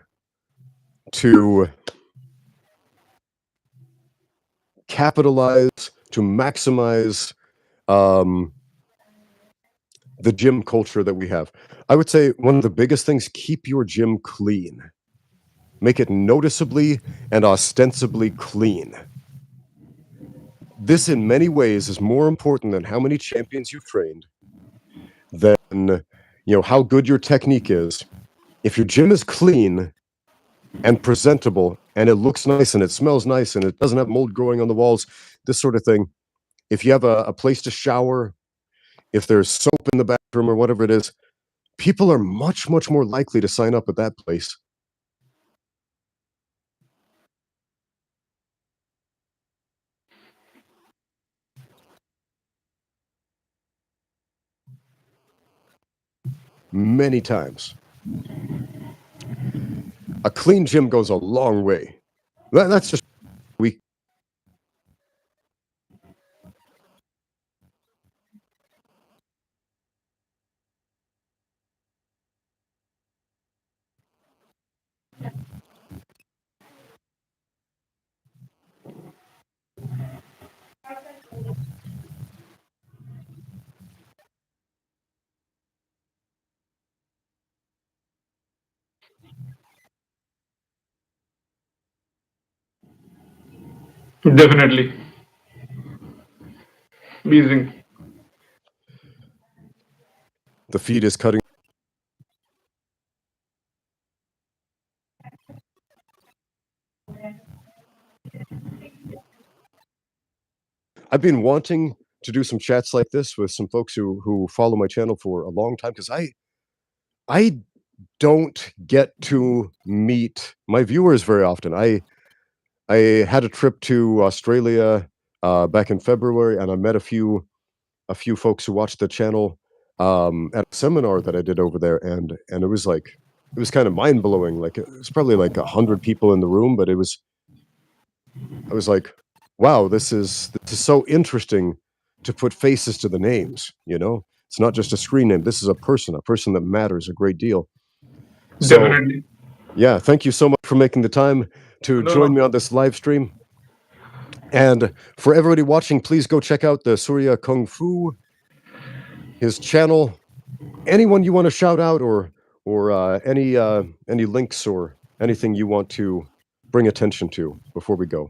capitalize, to maximize the gym culture that we have? I would say one of the biggest things, keep your gym clean. Make it noticeably and ostensibly clean. This, in many ways, is more important than how many champions you've trained, than how good your technique is. If your gym is clean and presentable and it looks nice and it smells nice and it doesn't have mold growing on the walls, this sort of thing. If you have a place to shower, if there's soap in the bathroom or whatever it is, people are much, much more likely to sign up at that place. Many times. A clean gym goes a long way. That's just we. Definitely. Amazing. The feed is cutting. I've been wanting to do some chats like this with some folks who follow my channel for a long time, because I don't get to meet my viewers very often. I had a trip to Australia back in February, and I met a few folks who watched the channel at a seminar that I did over there, and it was kind of mind blowing. Like, it was probably like 100 people in the room, but I was like, wow, this is so interesting to put faces to the names. It's not just a screen name. This is a person that matters a great deal. So Definitely. yeah, thank you so much for making the time to No, join no. me on this live stream. And for everybody watching, please go check out the Surya Kungfu, his channel. Anyone you want to shout out, or any links or anything you want to bring attention to before we go.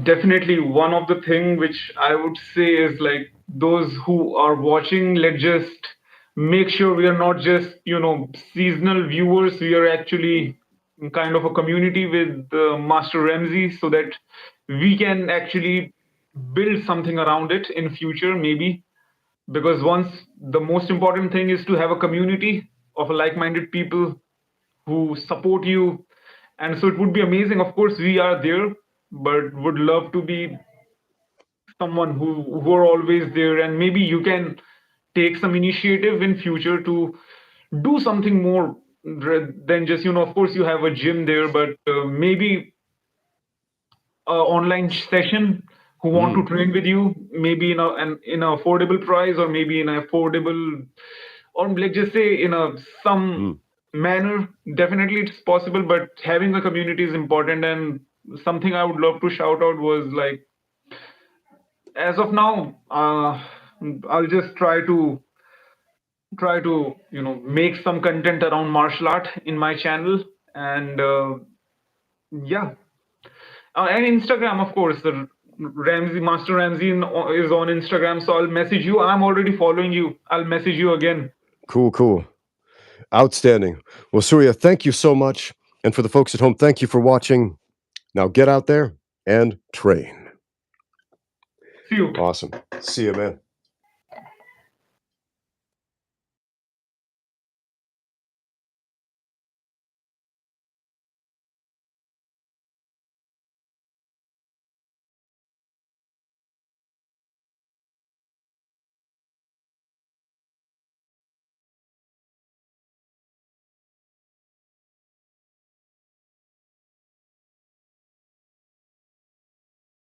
Definitely one of the thing which I would say is like those who are watching, let's just make sure we are not just, seasonal viewers. We are actually kind of a community with Master Ramsey, so that we can actually build something around it in future, maybe. Because once the most important thing is to have a community of like-minded people who support you. And so it would be amazing. Of course, we are there, but would love to be someone who are always there. And maybe you can take some initiative in future to do something more than just, of course, you have a gym there, but maybe a online session who want to train with you, maybe in a affordable price, or maybe in a affordable, or let's just say in a some manner. Definitely it's possible, but having a community is important. And something I would love to shout out was like, as of now, I'll just try to make some content around martial art in my channel. And yeah. And Instagram, of course, the Ramsey Master Ramsey is on Instagram. So I'll message you. I'm already following you. I'll message you again. Cool. Outstanding. Well, Surya, thank you so much. And for the folks at home, thank you for watching. Now get out there and train. See you. Awesome. See you, man.